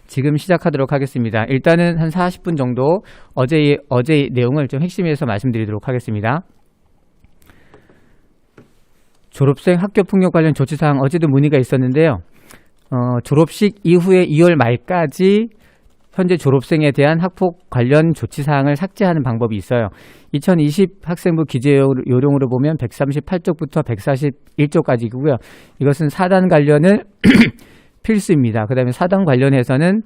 지금 시작하도록 하겠습니다. 일단은 한 40분 정도 어제 내용을 좀 핵심에서 말씀드리도록 하겠습니다. 졸업생 학교폭력 관련 조치사항 어제도 문의가 있었는데요. 졸업식 이후에 2월 말까지 현재 졸업생에 대한 학폭 관련 조치사항을 삭제하는 방법이 있어요. 2020 학생부 기재요령으로 보면 138쪽부터 141쪽까지고요. 이것은 사단 관련은 필수입니다. 그 다음에 사단 관련해서는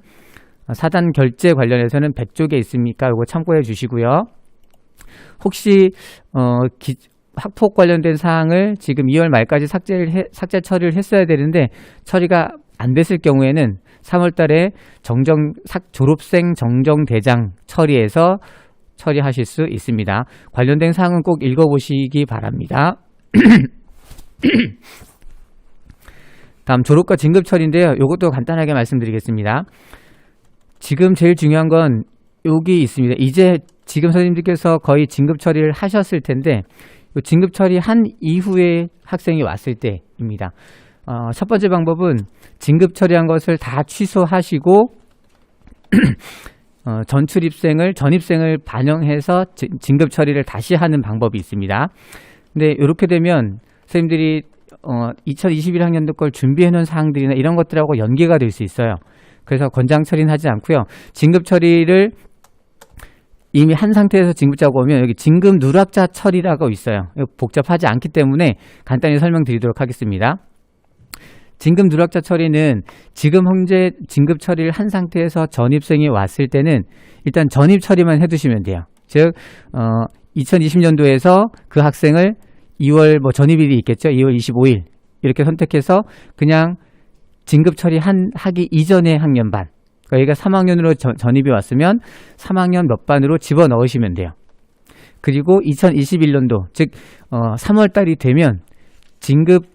사단 결제 관련해서는 100쪽에 있으니까 이거 참고해 주시고요. 혹시 학폭 관련된 사항을 지금 2월 말까지 삭제 처리를 했어야 되는데 처리가 안 됐을 경우에는 3월 달에 졸업생 정정대장 처리해서 처리하실 수 있습니다. 관련된 사항은 꼭 읽어보시기 바랍니다. 다음 졸업과 진급 처리인데요. 이것도 간단하게 말씀드리겠습니다. 지금 제일 중요한 건 여기 있습니다. 이제 지금 선생님들께서 거의 진급 처리를 하셨을 텐데 진급 처리한 이후에 학생이 왔을 때입니다. 첫 번째 방법은 진급 처리한 것을 다 취소하시고 전입생을 반영해서 진급 처리를 다시 하는 방법이 있습니다. 근데 이렇게 되면 선생님들이 2021학년도 걸 준비해 놓은 사항들이나 이런 것들하고 연계가 될 수 있어요. 그래서 권장 처리는 하지 않고요. 진급 처리를 이미 한 상태에서 진급자가 오면 여기 진급 누락자 처리라고 있어요. 복잡하지 않기 때문에 간단히 설명드리도록 하겠습니다. 진급 누락자 처리는 지금 현재 진급 처리를 한 상태에서 전입생이 왔을 때는 일단 전입 처리만 해두시면 돼요. 즉 2020년도에서 그 학생을 2월 전입일이 있겠죠. 2월 25일 이렇게 선택해서 그냥 진급 처리하기 이전의 학년반, 그러니까 여기가 3학년으로 전입이 왔으면 3학년 몇 반으로 집어넣으시면 돼요. 그리고 2021년도 즉 3월 달이 되면 진급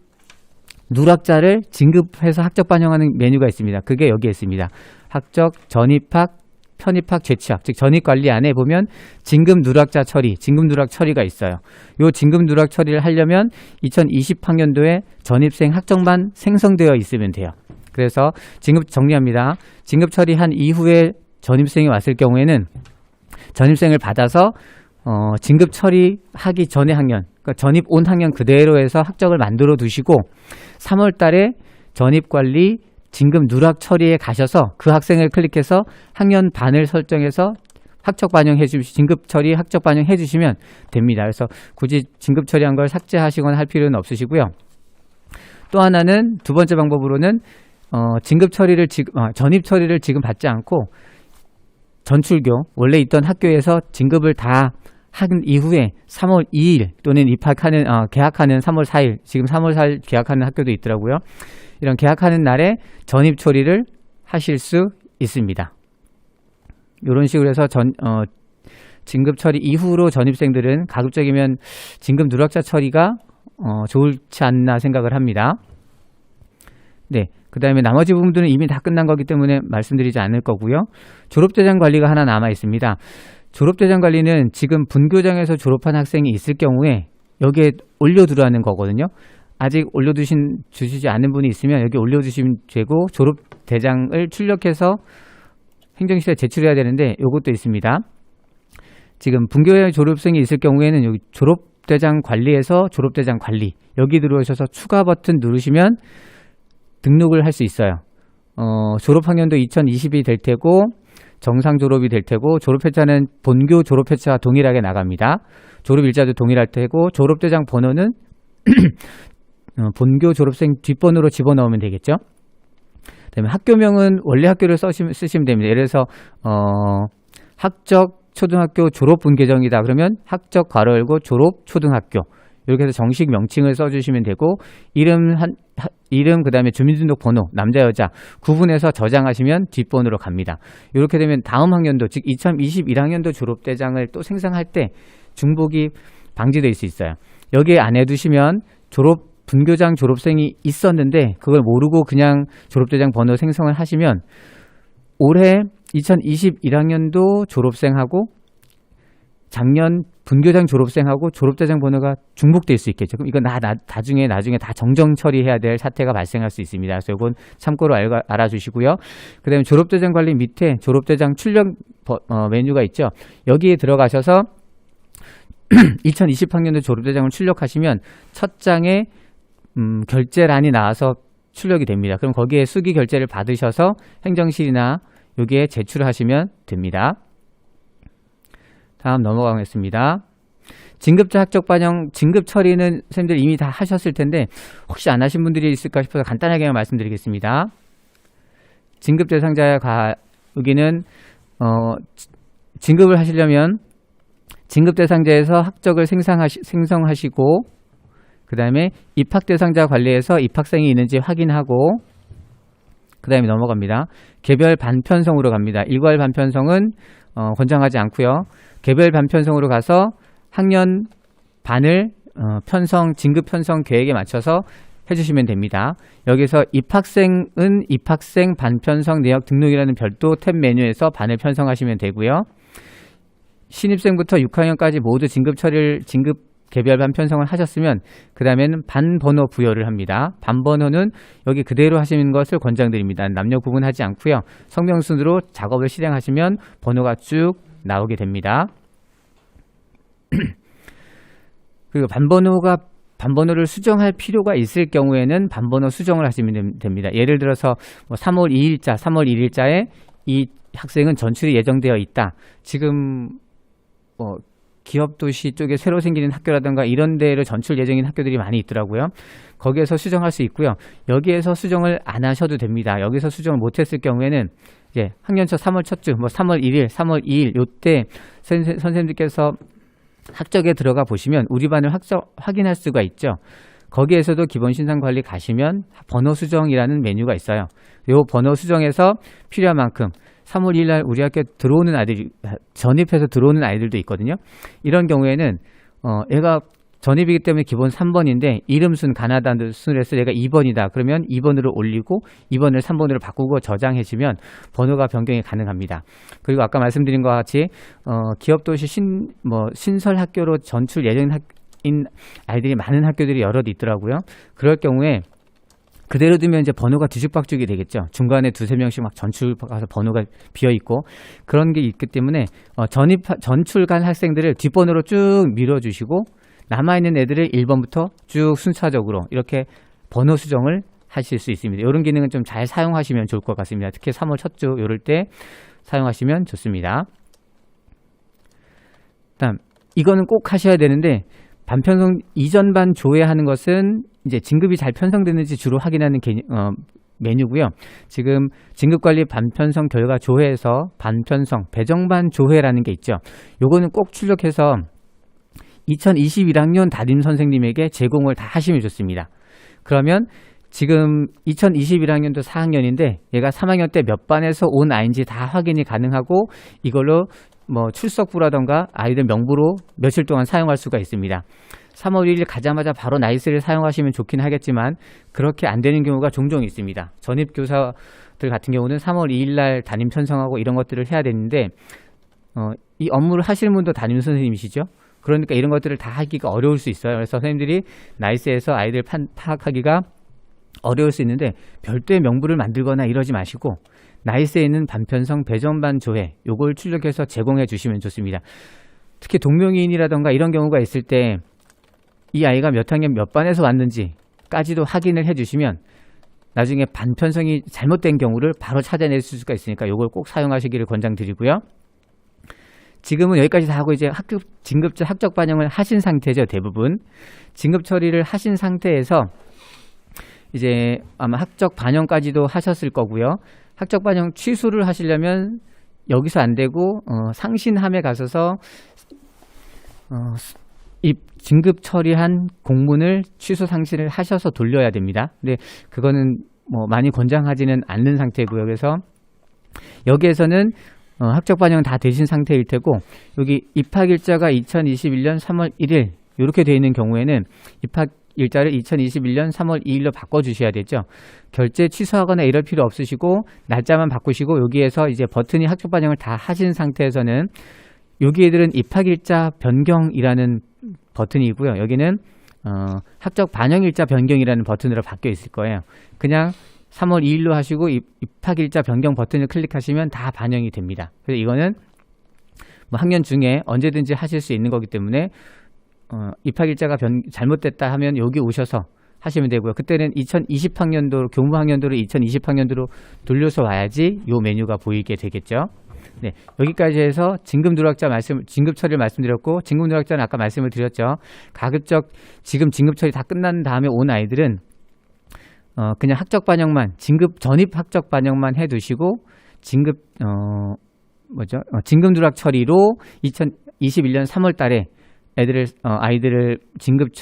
누락자를 진급해서 학적 반영하는 메뉴가 있습니다. 그게 여기에 있습니다. 학적, 전입학, 편입학, 재취학, 즉 전입관리 안에 보면 진급 누락자 처리, 진급 누락 처리가 있어요. 이 진급 누락 처리를 하려면 2020학년도에 전입생 학정반 생성되어 있으면 돼요. 그래서 진급 정리합니다. 진급 처리한 이후에 전입생이 왔을 경우에는 전입생을 받아서 진급 처리하기 전의 학년, 그러니까 전입 온 학년 그대로 해서 학적을 만들어 두시고 3월 달에 전입관리 진급 누락 처리에 가셔서 그 학생을 클릭해서 학년 반을 설정해서 학적 반영해 진급 처리 학적 반영해 주시면 됩니다. 그래서 굳이 진급 처리한 걸 삭제하시거나 할 필요는 없으시고요. 또 하나는 두 번째 방법으로는 진급 처리를 전입 처리를 지금 받지 않고 전출교 원래 있던 학교에서 진급을 다 한 이후에 3월 2일 또는 개학하는 3월 4일, 지금 3월 4일 개학하는 학교도 있더라고요. 이런 개학하는 날에 전입 처리를 하실 수 있습니다. 이런 식으로 해서 진급 처리 이후로 전입생들은 가급적이면 진급 누락자 처리가 좋지 않나 생각을 합니다. 네, 그 다음에 나머지 부분들은 이미 다 끝난 거기 때문에 말씀드리지 않을 거고요. 졸업대장 관리가 하나 남아 있습니다. 졸업대장 관리는 지금 분교장에서 졸업한 학생이 있을 경우에 여기에 올려두라는 거거든요. 아직 주시지 않은 분이 있으면 여기 올려주시면 되고 졸업대장을 출력해서 행정실에 제출해야 되는데 이것도 있습니다. 지금 분교에 졸업생이 있을 경우에는 여기 졸업대장 관리에서 졸업대장 관리 여기 들어오셔서 추가 버튼 누르시면 등록을 할 수 있어요. 졸업학년도 2020이 될 테고 정상 졸업이 될 테고 졸업회차는 본교 졸업회차와 동일하게 나갑니다. 졸업일자도 동일할 테고 졸업대장 번호는 본교 졸업생 뒷번호로 집어넣으면 되겠죠. 그다음에 학교명은 원래 학교를 쓰시면 됩니다. 예를 들어서 학적 초등학교 졸업 분계정이다. 그러면 학적 괄호 열고 졸업 초등학교 이렇게 해서 정식 명칭을 써주시면 되고 이름 그다음에 주민등록번호 남자 여자 구분해서 저장하시면 뒷번호로 갑니다. 이렇게 되면 다음 학년도 즉 2021학년도 졸업대장을 또 생성할 때 중복이 방지될 수 있어요. 여기에 안 해두시면 분교장 졸업생이 있었는데 그걸 모르고 그냥 졸업대장 번호 생성을 하시면 올해 2021학년도 졸업생하고 작년 분교장 졸업생하고 졸업대장 번호가 중복될 수 있겠죠. 그럼 이건 나중에 다 정정 처리해야 될 사태가 발생할 수 있습니다. 그래서 이건 참고로 알아주시고요. 그 다음에 졸업대장 관리 밑에 졸업대장 출력 메뉴가 있죠. 여기에 들어가셔서 2020학년도 졸업대장을 출력하시면 첫 장에 결제란이 나와서 출력이 됩니다. 그럼 거기에 수기 결제를 받으셔서 행정실이나 여기에 제출하시면 됩니다. 다음 넘어가겠습니다. 진급자 학적 반영, 진급 처리는 선생님들 이미 다 하셨을 텐데 혹시 안 하신 분들이 있을까 싶어서 간단하게 말씀드리겠습니다. 진급 대상자의 여기는 진급을 하시려면 진급 대상자에서 학적을 생성하시고 그 다음에 입학 대상자 관리에서 입학생이 있는지 확인하고 그 다음에 넘어갑니다. 개별 반편성으로 갑니다. 일괄 반편성은 권장하지 않고요. 개별 반편성으로 가서 학년 반을 진급 편성 계획에 맞춰서 해주시면 됩니다. 여기서 입학생은 입학생 반편성 내역 등록이라는 별도 탭 메뉴에서 반을 편성하시면 되고요. 신입생부터 6학년까지 모두 진급 개별 반 편성을 하셨으면 그 다음에는 반번호 부여를 합니다. 반번호는 여기 그대로 하시는 것을 권장드립니다. 남녀 구분하지 않고요. 성명순으로 작업을 실행하시면 번호가 쭉 나오게 됩니다. 그리고 반번호를 수정할 필요가 있을 경우에는 반번호 수정을 하시면 됩니다. 예를 들어서 3월 2일자, 3월 1일자에 이 학생은 전출이 예정되어 있다. 지금 기업도시 쪽에 새로 생기는 학교라든가 이런 데를 전출 예정인 학교들이 많이 있더라고요. 거기에서 수정할 수 있고요. 여기에서 수정을 안 하셔도 됩니다. 여기서 수정을 못했을 경우에는 이제 학년 초 3월 첫 주, 3월 1일, 3월 2일 요때 선생님들께서 학적에 들어가 보시면 우리 반을 학적 확인할 수가 있죠. 거기에서도 기본 신상 관리 가시면 번호 수정이라는 메뉴가 있어요. 이 번호 수정에서 필요한 만큼 3월 2일 날 우리 학교에 들어오는 아이들이 전입해서 들어오는 아이들도 있거든요. 이런 경우에는 얘가 전입이기 때문에 기본 3번인데 이름순 가나다 순으로 해서 얘가 2번이다. 그러면 2번으로 올리고 2번을 3번으로 바꾸고 저장해 주면 번호가 변경이 가능합니다. 그리고 아까 말씀드린 것 같이 기업도시 신설 학교로 전출 예정인 아이들이 많은 학교들이 여럿 있더라고요. 그럴 경우에 그대로 두면 이제 번호가 뒤죽박죽이 되겠죠. 중간에 두세 명씩 막 전출 가서 번호가 비어 있고 그런 게 있기 때문에 전출 간 학생들을 뒷번호로 쭉 밀어주시고 남아있는 애들을 1번부터 쭉 순차적으로 이렇게 번호 수정을 하실 수 있습니다. 이런 기능은 좀 잘 사용하시면 좋을 것 같습니다. 특히 3월 첫 주 이럴 때 사용하시면 좋습니다. 다음 이거는 꼭 하셔야 되는데 반편성 이전 반 조회하는 것은 이제 진급이 잘 편성됐는지 주로 확인하는 메뉴고요. 지금 진급관리 반편성 결과 조회에서 반편성 배정반 조회라는 게 있죠. 요거는 꼭 출력해서 2021학년 담임 선생님에게 제공을 다 하시면 좋습니다. 그러면 지금 2021학년도 4학년인데 얘가 3학년 때 몇 반에서 온 아이인지 다 확인이 가능하고 이걸로 출석부라던가 아이들 명부로 며칠 동안 사용할 수가 있습니다. 3월 1일 가자마자 바로 나이스를 사용하시면 좋긴 하겠지만 그렇게 안 되는 경우가 종종 있습니다. 전입교사들 같은 경우는 3월 2일 날 담임 편성하고 이런 것들을 해야 되는데 이 업무를 하시는 분도 담임 선생님이시죠. 그러니까 이런 것들을 다 하기가 어려울 수 있어요. 그래서 선생님들이 나이스에서 아이들 파악하기가 어려울 수 있는데 별도의 명부를 만들거나 이러지 마시고 나이스에 있는 반편성 배정반 조회 요걸 출력해서 제공해 주시면 좋습니다. 특히 동명이인이라던가 이런 경우가 있을 때 이 아이가 몇 학년 몇 반에서 왔는지까지도 확인을 해 주시면 나중에 반편성이 잘못된 경우를 바로 찾아낼 수가 있으니까 요걸 꼭 사용하시기를 권장드리고요. 지금은 여기까지 다 하고 이제 진급자 학적 반영을 하신 상태죠. 대부분 진급 처리를 하신 상태에서 이제 아마 학적 반영까지도 하셨을 거고요. 학적 반영 취소를 하시려면 여기서 안 되고 상신함에 가셔서 이 진급 처리한 공문을 취소 상신을 하셔서 돌려야 됩니다. 근데 그거는 많이 권장하지는 않는 상태고요. 그래서 여기에서는 학적 반영 다 되신 상태일 테고 여기 입학 일자가 2021년 3월 1일 이렇게 되어 있는 경우에는 입학 일자를 2021년 3월 2일로 바꿔주셔야 되죠. 결제 취소하거나 이럴 필요 없으시고 날짜만 바꾸시고 여기에서 이제 버튼이 학적 반영을 다 하신 상태에서는 여기에들은 입학일자 변경이라는 버튼이고요. 여기는 학적 반영일자 변경이라는 버튼으로 바뀌어 있을 거예요. 그냥 3월 2일로 하시고 입학일자 변경 버튼을 클릭하시면 다 반영이 됩니다. 그래서 이거는 뭐 학년 중에 언제든지 하실 수 있는 거기 때문에 입학일자가 잘못됐다 하면 여기 오셔서 하시면 되고요. 그때는 2020학년도 교무학년도로 2020학년도로 돌려서 와야지 요 메뉴가 보이게 되겠죠. 네, 여기까지 해서 진급 처리를 말씀드렸고, 진급 누락자는 아까 말씀을 드렸죠. 가급적 지금 진급 처리 다 끝난 다음에 온 아이들은 그냥 학적 반영만, 진급 전입 학적 반영만 해두시고 진급 진급 누락 처리로 2021년 3월달에 아이들을 진급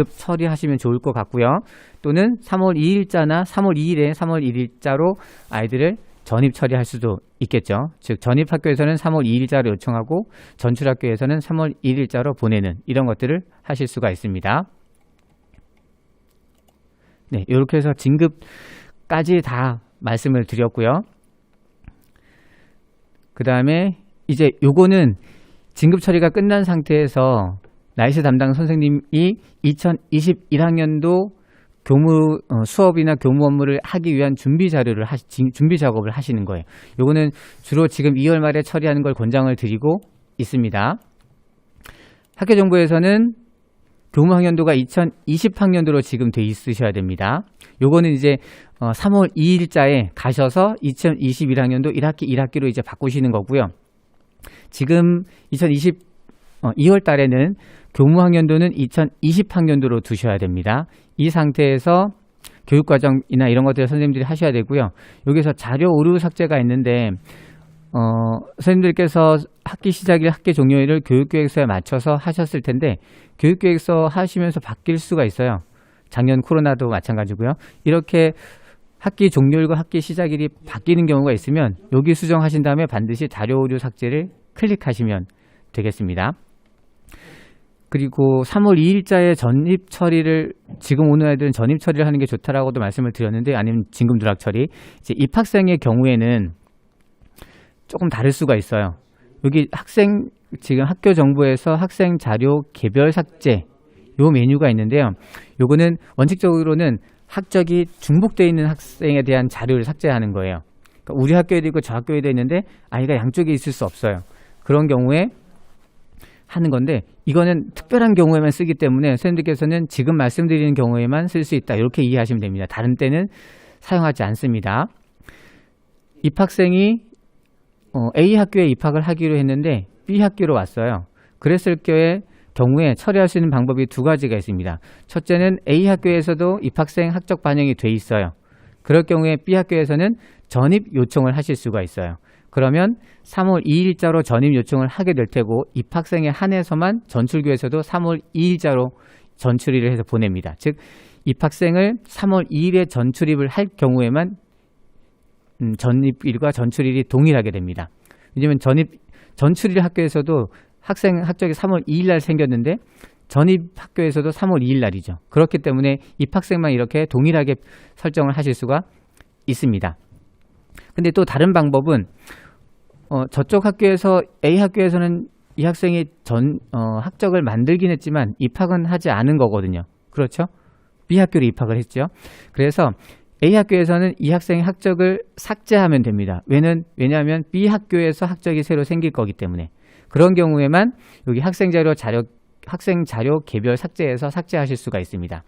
처리하시면 좋을 것 같고요. 또는 3월 2일자나 3월 2일에 3월 1일자로 아이들을 전입 처리할 수도 있겠죠. 즉 전입학교에서는 3월 2일자로 요청하고 전출학교에서는 3월 1일자로 보내는 이런 것들을 하실 수가 있습니다. 네, 이렇게 해서 진급까지 다 말씀을 드렸고요. 그 다음에 이제 요거는 진급 처리가 끝난 상태에서 나이스 담당 선생님이 2021학년도 교무 수업이나 교무 업무를 하기 위한 준비 작업을 하시는 거예요. 요거는 주로 지금 2월 말에 처리하는 걸 권장을 드리고 있습니다. 학교정보에서는 교무학년도가 2020학년도로 지금 돼 있으셔야 됩니다. 요거는 이제 3월 2일자에 가셔서 2021학년도 1학기 1학기로 이제 바꾸시는 거고요. 지금 2월 달에는 교무학년도는 2020학년도로 두셔야 됩니다. 이 상태에서 교육과정이나 이런 것들을 선생님들이 하셔야 되고요. 여기서 자료 오류 삭제가 있는데 선생님들께서 학기 시작일, 학기 종료일을 교육계획서에 맞춰서 하셨을 텐데 교육계획서 하시면서 바뀔 수가 있어요. 작년 코로나도 마찬가지고요. 이렇게 학기 종료일과 학기 시작일이 바뀌는 경우가 있으면 여기 수정하신 다음에 반드시 자료 오류 삭제를 클릭하시면 되겠습니다. 그리고 3월 2일자에 전입 처리를 지금 오는 아이들은 전입 처리를 하는 게 좋다라고도 말씀을 드렸는데 아니면 진급 누락 처리. 이제 입학생의 경우에는 조금 다를 수가 있어요. 여기 지금 학교 정보에서 학생 자료 개별 삭제 요 메뉴가 있는데요. 요거는 원칙적으로는 학적이 중복되어 있는 학생에 대한 자료를 삭제하는 거예요. 그러니까 우리 학교에도 있고 저 학교에도 있는데 아이가 양쪽에 있을 수 없어요. 그런 경우에 하는 건데 이거는 특별한 경우에만 쓰기 때문에 선생님들께서는 지금 말씀드리는 경우에만 쓸 수 있다. 이렇게 이해하시면 됩니다. 다른 때는 사용하지 않습니다. 입학생이 A 학교에 입학을 하기로 했는데 B 학교로 왔어요. 그랬을 경우에 처리할 수 있는 방법이 두 가지가 있습니다. 첫째는 A 학교에서도 입학생 학적 반영이 돼 있어요. 그럴 경우에 B 학교에서는 전입 요청을 하실 수가 있어요. 그러면 3월 2일자로 전입 요청을 하게 될 테고 입학생에 한해서만 전출교에서도 3월 2일자로 전출입을 해서 보냅니다. 즉 입학생을 3월 2일에 전출입을 할 경우에만 전입일과 전출일이 동일하게 됩니다. 왜냐하면 전출일 학교에서도 학생 학적이 3월 2일 날 생겼는데 전입 학교에서도 3월 2일 날이죠. 그렇기 때문에 입학생만 이렇게 동일하게 설정을 하실 수가 있습니다. 근데 또 다른 방법은 저쪽 학교에서 A 학교에서는 이 학생이 학적을 만들긴 했지만 입학은 하지 않은 거거든요. 그렇죠? B 학교로 입학을 했죠. 그래서 A 학교에서는 이 학생의 학적을 삭제하면 됩니다. 왜냐하면 B 학교에서 학적이 새로 생길 거기 때문에. 그런 경우에만 여기 학생 자료 개별 삭제해서 삭제하실 수가 있습니다.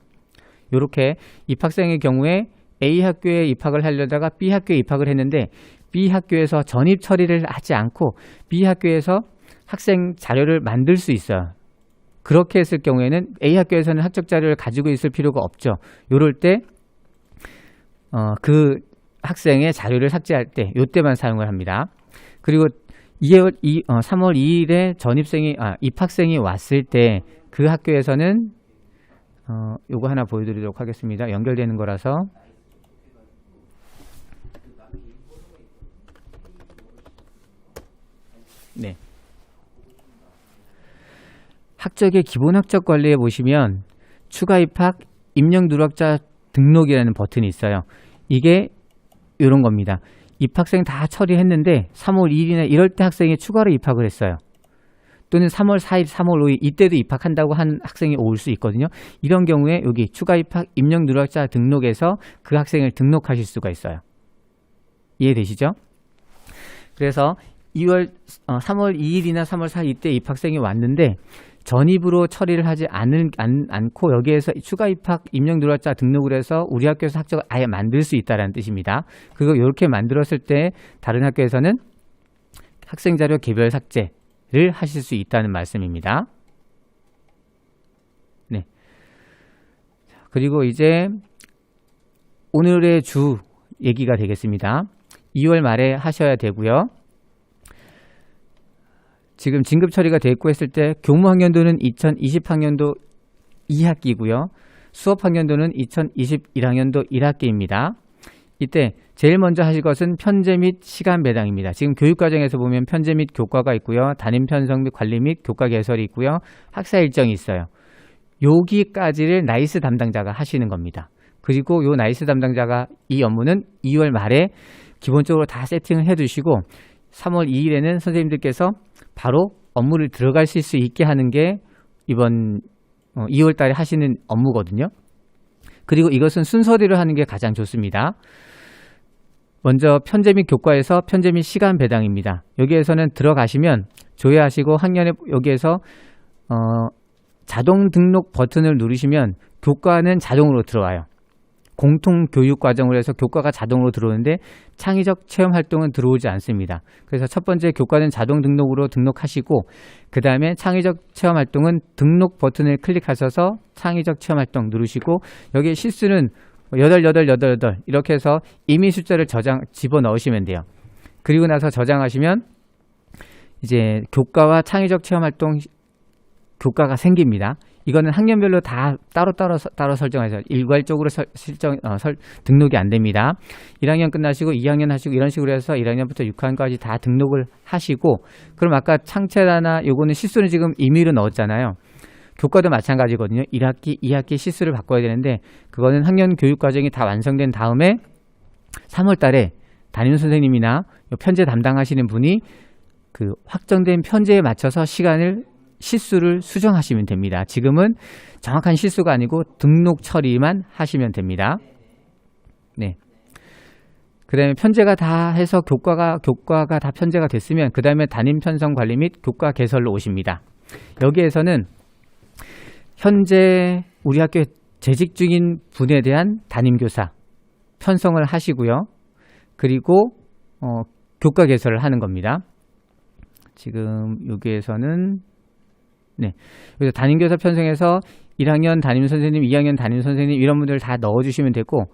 이렇게 입학생의 경우에 A 학교에 입학을 하려다가 B 학교에 입학을 했는데 B 학교에서 전입 처리를 하지 않고 B 학교에서 학생 자료를 만들 수 있어요. 그렇게 했을 경우에는 A 학교에서는 학적 자료를 가지고 있을 필요가 없죠. 이럴 때 그 학생의 자료를 삭제할 때 이때만 사용을 합니다. 그리고 3월 2일에 입학생이 왔을 때 그 학교에서는 요거 하나 보여드리도록 하겠습니다. 연결되는 거라서. 네. 학적의 기본 학적 관리에 보시면 추가 입학 입력 누락자 등록이라는 버튼이 있어요. 이게 이런 겁니다. 입학생 다 처리했는데 3월 2일이나 이럴 때 학생이 추가로 입학을 했어요. 또는 3월 4일, 3월 5일 이때도 입학한다고 한 학생이 올 수 있거든요. 이런 경우에 여기 추가 입학 입력 누락자 등록에서 그 학생을 등록하실 수가 있어요. 이해되시죠? 그래서 3월 2일이나 3월 4일 이때 입학생이 왔는데 전입으로 처리를 하지 않고 여기에서 추가 입학 입력 누락자 등록을 해서 우리 학교에서 학적을 아예 만들 수 있다는 뜻입니다. 그거 이렇게 만들었을 때 다른 학교에서는 학생 자료 개별 삭제를 하실 수 있다는 말씀입니다. 네. 그리고 이제 오늘의 주 얘기가 되겠습니다. 2월 말에 하셔야 되고요. 지금 진급 처리가 됐고 했을 때 교무 학년도는 2020학년도 2학기고요. 수업 학년도는 2021학년도 1학기입니다. 이때 제일 먼저 하실 것은 편제 및 시간 배당입니다. 지금 교육과정에서 보면 편제 및 교과가 있고요. 담임 편성 및 관리 및 교과 개설이 있고요. 학사 일정이 있어요. 여기까지를 나이스 담당자가 하시는 겁니다. 그리고 요 나이스 담당자가 이 업무는 2월 말에 기본적으로 다 세팅을 해두시고 3월 2일에는 선생님들께서 바로 업무를 들어가실 수 있게 하는 게 이번 2월 달에 하시는 업무거든요. 그리고 이것은 순서대로 하는 게 가장 좋습니다. 먼저 편제 및 교과에서 편제 및 시간 배당입니다. 여기에서는 들어가시면 조회하시고 학년에 여기에서 자동 등록 버튼을 누르시면 교과는 자동으로 들어와요. 공통교육과정으로 해서 교과가 자동으로 들어오는데 창의적 체험활동은 들어오지 않습니다. 그래서 첫 번째 교과는 자동 등록으로 등록하시고 그 다음에 창의적 체험활동은 등록 버튼을 클릭하셔서 창의적 체험활동 누르시고 여기에 실수는 8 이렇게 해서 임의 숫자를 집어넣으시면 돼요. 그리고 나서 저장하시면 이제 교과와 창의적 체험활동 교과가 생깁니다. 이거는 학년별로 다 따로 설정해서 일괄적으로 등록이 안 됩니다. 1학년 끝나시고 2학년 하시고 이런 식으로 해서 1학년부터 6학년까지 다 등록을 하시고 그럼 아까 창체라나 요거는 실수는 지금 임의로 넣었잖아요. 교과도 마찬가지거든요. 1학기, 2학기 실수를 바꿔야 되는데 그거는 학년 교육 과정이 다 완성된 다음에 3월 달에 담임 선생님이나 편제 담당하시는 분이 그 확정된 편제에 맞춰서 실수를 수정하시면 됩니다. 지금은 정확한 실수가 아니고 등록 처리만 하시면 됩니다. 네. 그 다음에 편제가 다 해서 교과가 다 편제가 됐으면 그 다음에 담임 편성 관리 및 교과 개설로 오십니다. 여기에서는 현재 우리 학교에 재직 중인 분에 대한 담임교사 편성을 하시고요. 그리고 교과 개설을 하는 겁니다. 지금 여기에서는 네. 그래서 담임교사 편성해서 1학년 담임선생님, 2학년 담임선생님 이런 분들 다 넣어주시면 되고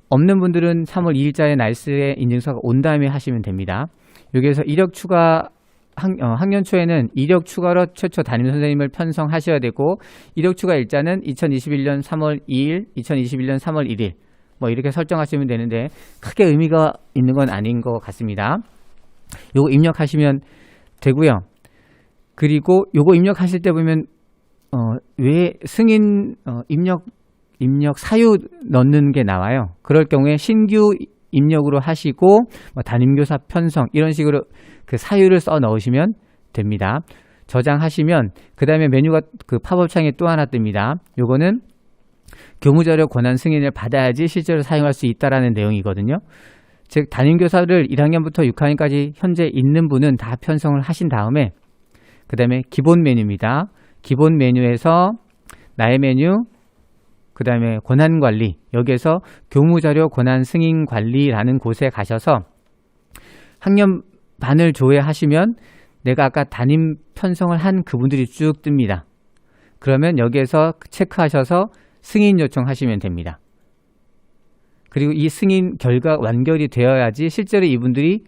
없는 분들은 3월 2일자에 날스의 인증서가 온 다음에 하시면 됩니다. 여기에서 이력 추가 학년 초에는 이력 추가로 최초 담임선생님을 편성하셔야 되고 이력 추가 일자는 2021년 3월 2일, 2021년 3월 1일 뭐 이렇게 설정하시면 되는데 크게 의미가 있는 건 아닌 것 같습니다. 요거 입력하시면 되고요. 그리고 요거 입력하실 때 보면 왜 승인 입력 사유 넣는 게 나와요. 그럴 경우에 신규 입력으로 하시고 담임교사 편성 이런 식으로 그 사유를 써 넣으시면 됩니다. 저장하시면 그 다음에 메뉴가 그 팝업 창에 또 하나 뜹니다. 요거는 교무자료 권한 승인을 받아야지 실제로 사용할 수 있다라는 내용이거든요. 즉 담임교사를 1학년부터 6학년까지 현재 있는 분은 다 편성을 하신 다음에 그 다음에 기본 메뉴입니다. 기본 메뉴에서 나의 메뉴, 그 다음에 권한관리, 여기에서 교무자료 권한 승인 관리라는 곳에 가셔서 학년반을 조회하시면 내가 아까 담임 편성을 한 그분들이 쭉 뜹니다. 그러면 여기에서 체크하셔서 승인 요청하시면 됩니다. 그리고 이 승인 결과 완결이 되어야지 실제로 이분들이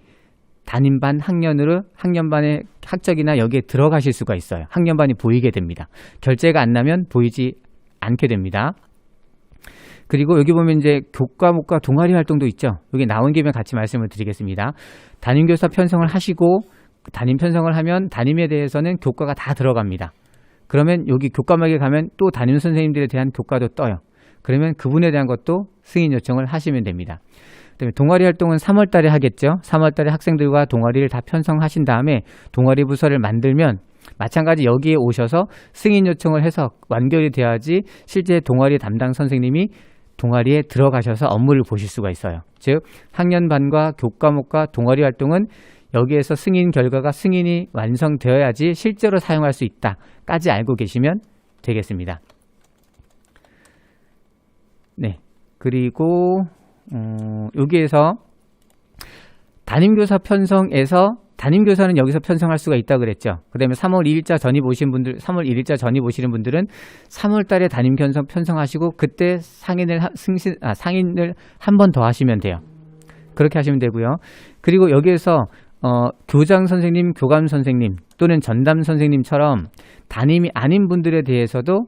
담임반 학년반의 학적이나 여기에 들어가실 수가 있어요. 학년반이 보이게 됩니다. 결제가 안 나면 보이지 않게 됩니다. 그리고 여기 보면 이제 교과목과 동아리 활동도 있죠. 여기 나온 김에 같이 말씀을 드리겠습니다. 담임교사 편성을 하시고 담임 편성을 하면 담임에 대해서는 교과가 다 들어갑니다. 그러면 여기 교과목에 가면 또 담임 선생님들에 대한 교과도 떠요. 그러면 그분에 대한 것도 승인 요청을 하시면 됩니다. 그다음에 동아리 활동은 3월 달에 하겠죠. 3월 달에 학생들과 동아리를 다 편성하신 다음에 동아리 부서를 만들면 마찬가지 여기에 오셔서 승인 요청을 해서 완결이 돼야지 실제 동아리 담당 선생님이 동아리에 들어가셔서 업무를 보실 수가 있어요. 즉 학년반과 교과목과 동아리 활동은 여기에서 승인 결과가 승인이 완성되어야지 실제로 사용할 수 있다까지 알고 계시면 되겠습니다. 네, 그리고 여기에서 담임교사 편성에서 담임교사는 여기서 편성할 수가 있다고 그랬죠. 그 다음에 3월 2일자 전입 오신 분들, 3월 1일자 전입 오시는 분들은 3월 달에 담임 편성하시고 그때 상인을 한 번 더 하시면 돼요. 그렇게 하시면 되고요. 그리고 여기에서 교장 선생님, 교감 선생님 또는 전담 선생님처럼 담임이 아닌 분들에 대해서도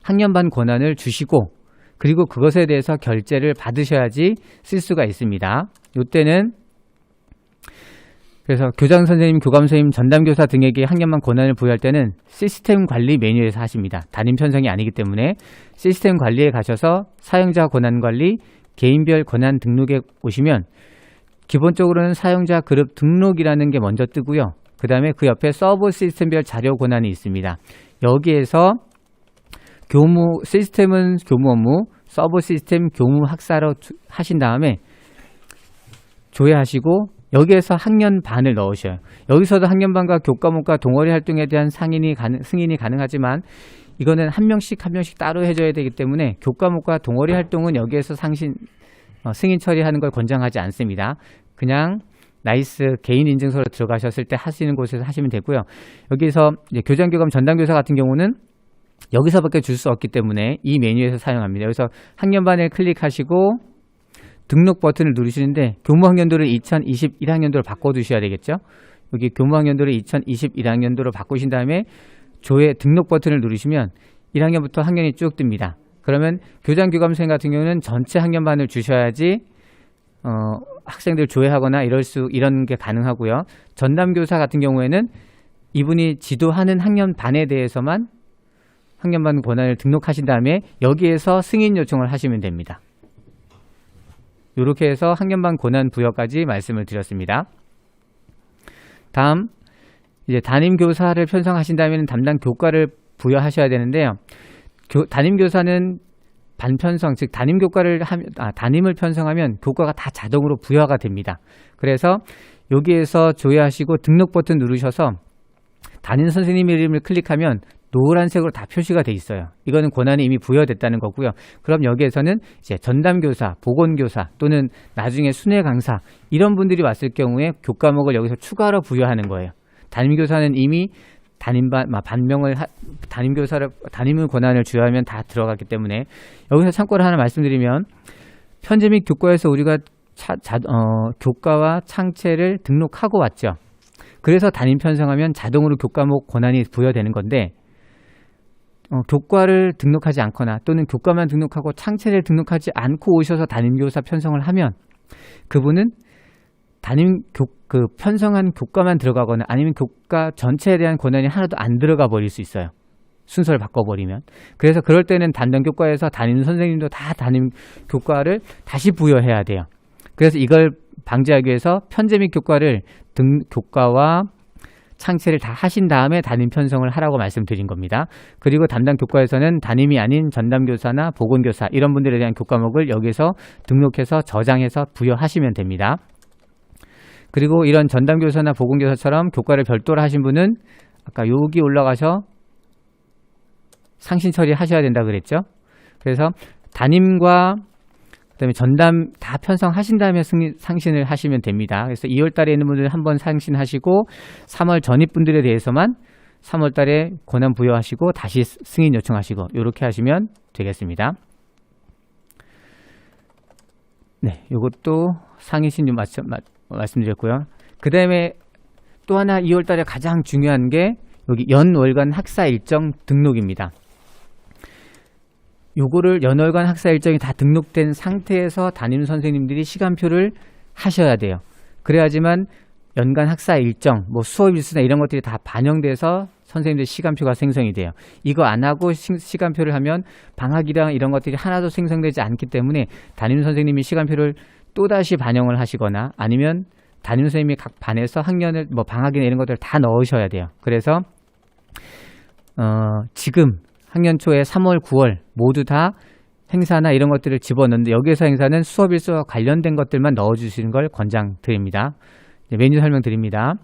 학년반 권한을 주시고 그리고 그것에 대해서 결재를 받으셔야지 쓸 수가 있습니다. 이때는 그래서 교장 선생님, 교감 선생님, 전담교사 등에게 학년반 권한을 부여할 때는 시스템 관리 메뉴에서 하십니다. 담임 편성이 아니기 때문에 시스템 관리에 가셔서 사용자 권한 관리, 개인별 권한 등록에 오시면 기본적으로는 사용자 그룹 등록이라는 게 먼저 뜨고요. 그 다음에 그 옆에 서브 시스템별 자료 권한이 있습니다. 여기에서 시스템은 교무 업무, 서브 시스템 교무 학사로 하신 다음에 조회하시고 여기에서 학년반을 넣으셔요. 여기서도 학년반과 교과목과 동아리 활동에 대한 승인이 가능하지만 이거는 한 명씩 따로 해줘야 되기 때문에 교과목과 동아리 활동은 여기에서 승인 처리하는 걸 권장하지 않습니다. 그냥 나이스 개인 인증서로 들어가셨을 때 하시는 곳에서 하시면 되고요. 여기서 이제 교장교감 전담교사 같은 경우는 여기서밖에 줄 수 없기 때문에 이 메뉴에서 사용합니다. 여기서 학년반을 클릭하시고 등록 버튼을 누르시는데 교무학년도를 2021학년도로 바꿔두셔야 되겠죠. 여기 교무학년도를 2021학년도로 바꾸신 다음에 조회 등록 버튼을 누르시면 1학년부터 학년이 쭉 뜹니다. 그러면 교장교감선생님 같은 경우는 전체 학년반을 주셔야지 학생들 조회하거나 이런 게 가능하고요. 전담교사 같은 경우에는 이분이 지도하는 학년반에 대해서만 학년반 권한을 등록하신 다음에 여기에서 승인 요청을 하시면 됩니다. 이렇게 해서 학년반 권한 부여까지 말씀을 드렸습니다. 다음 이제 담임교사를 편성하신 다음에는 담당 교과를 부여하셔야 되는데요. 담임교사는 반편성, 즉 담임을 편성하면 교과가 다 자동으로 부여가 됩니다. 그래서 여기에서 조회하시고 등록 버튼 누르셔서 담임 선생님 이름을 클릭하면 노란색으로 다 표시가 돼 있어요. 이거는 권한이 이미 부여됐다는 거고요. 그럼 여기에서는 이제 전담교사, 보건교사 또는 나중에 순회 강사 이런 분들이 왔을 경우에 교과목을 여기서 추가로 부여하는 거예요. 담임교사는 이미 담임을 권한을 주여하면 다 들어갔기 때문에 여기서 참고를 하나 말씀드리면 편제 및 교과에서 우리가 교과와 창체를 등록하고 왔죠. 그래서 담임 편성하면 자동으로 교과목 권한이 부여되는 건데 교과를 등록하지 않거나 또는 교과만 등록하고 창체를 등록하지 않고 오셔서 담임교사 편성을 하면 그분은 편성한 교과만 들어가거나 아니면 교과 전체에 대한 권한이 하나도 안 들어가 버릴 수 있어요. 순서를 바꿔버리면. 그래서 그럴 때는 담당 교과에서 담임 선생님도 다 담임 교과를 다시 부여해야 돼요. 그래서 이걸 방지하기 위해서 편제 및 교과와 창체를 다 하신 다음에 담임 편성을 하라고 말씀드린 겁니다. 그리고 담당 교과에서는 담임이 아닌 전담교사나 보건교사 이런 분들에 대한 교과목을 여기서 등록해서 저장해서 부여하시면 됩니다. 그리고 이런 전담교사나 보건교사처럼 교과를 별도로 하신 분은 아까 여기 올라가서 상신 처리하셔야 된다 그랬죠. 그래서 담임과 그다음에 전담 다 편성하신 다음에 상신을 하시면 됩니다. 그래서 2월 달에 있는 분들 한번 상신하시고 3월 전입 분들에 대해서만 3월 달에 권한 부여하시고 다시 승인 요청하시고 이렇게 하시면 되겠습니다. 네, 이것도 상신 좀 말씀드렸고요. 그 다음에 또 하나 2월 달에 가장 중요한 게 여기 연월간 학사 일정 등록입니다. 요거를 연월간 학사 일정이 다 등록된 상태에서 담임 선생님들이 시간표를 하셔야 돼요. 그래야지만 연간 학사 일정, 수업 일수나 이런 것들이 다 반영돼서 선생님들 시간표가 생성이 돼요. 이거 안 하고 시간표를 하면 방학이랑 이런 것들이 하나도 생성되지 않기 때문에 담임 선생님이 시간표를 또다시 반영을 하시거나 아니면 담임 선생님이 각 반에서 학년을 방학이나 이런 것들을 다 넣으셔야 돼요. 그래서 지금 학년 초에 3월, 9월 모두 다 행사나 이런 것들을 집어넣는데 여기에서 행사는 수업 일수와 관련된 것들만 넣어주시는 걸 권장드립니다. 메뉴 설명드립니다.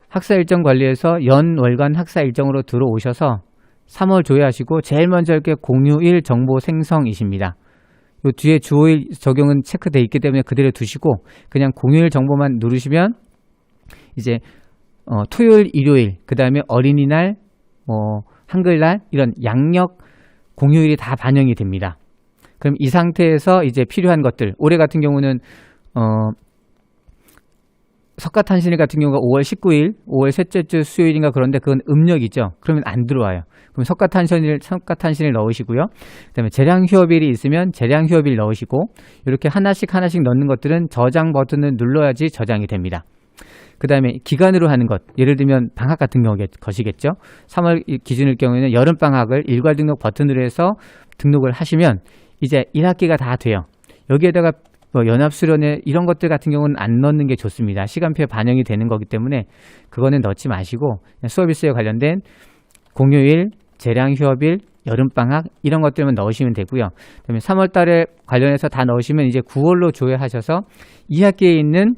학사 일정 관리에서 연 월간 학사 일정으로 들어오셔서 3월 조회하시고 제일 먼저 이렇게 공휴일 정보 생성이십니다. 요 뒤에 주어일 적용은 체크되어 있기 때문에 그대로 두시고 그냥 공휴일 정보만 누르시면 이제 토요일, 일요일, 그 다음에 어린이날, 한글날 이런 양력 공휴일이 다 반영이 됩니다. 그럼 이 상태에서 이제 필요한 것들, 올해 같은 경우는 석가탄신일 같은 경우가 5월 19일, 5월 셋째 주 수요일인가 그런데 그건 음력이죠. 그러면 안 들어와요. 그럼 석가탄신일 넣으시고요. 그 다음에 재량휴업일이 있으면 재량휴업일 넣으시고 이렇게 하나씩 넣는 것들은 저장 버튼을 눌러야지 저장이 됩니다. 그 다음에 기간으로 하는 것, 예를 들면 방학 같은 것이겠죠. 3월 기준일 경우에는 여름방학을 일괄 등록 버튼으로 해서 등록을 하시면 이제 1학기가 다 돼요. 여기에다가 연합수련회 이런 것들 같은 경우는 안 넣는 게 좋습니다. 시간표에 반영이 되는 거기 때문에 그거는 넣지 마시고 수업일수에 관련된 공휴일, 재량휴업일, 여름방학 이런 것들만 넣으시면 되고요. 그다음에 3월 달에 관련해서 다 넣으시면 이제 9월로 조회하셔서 2학기에 있는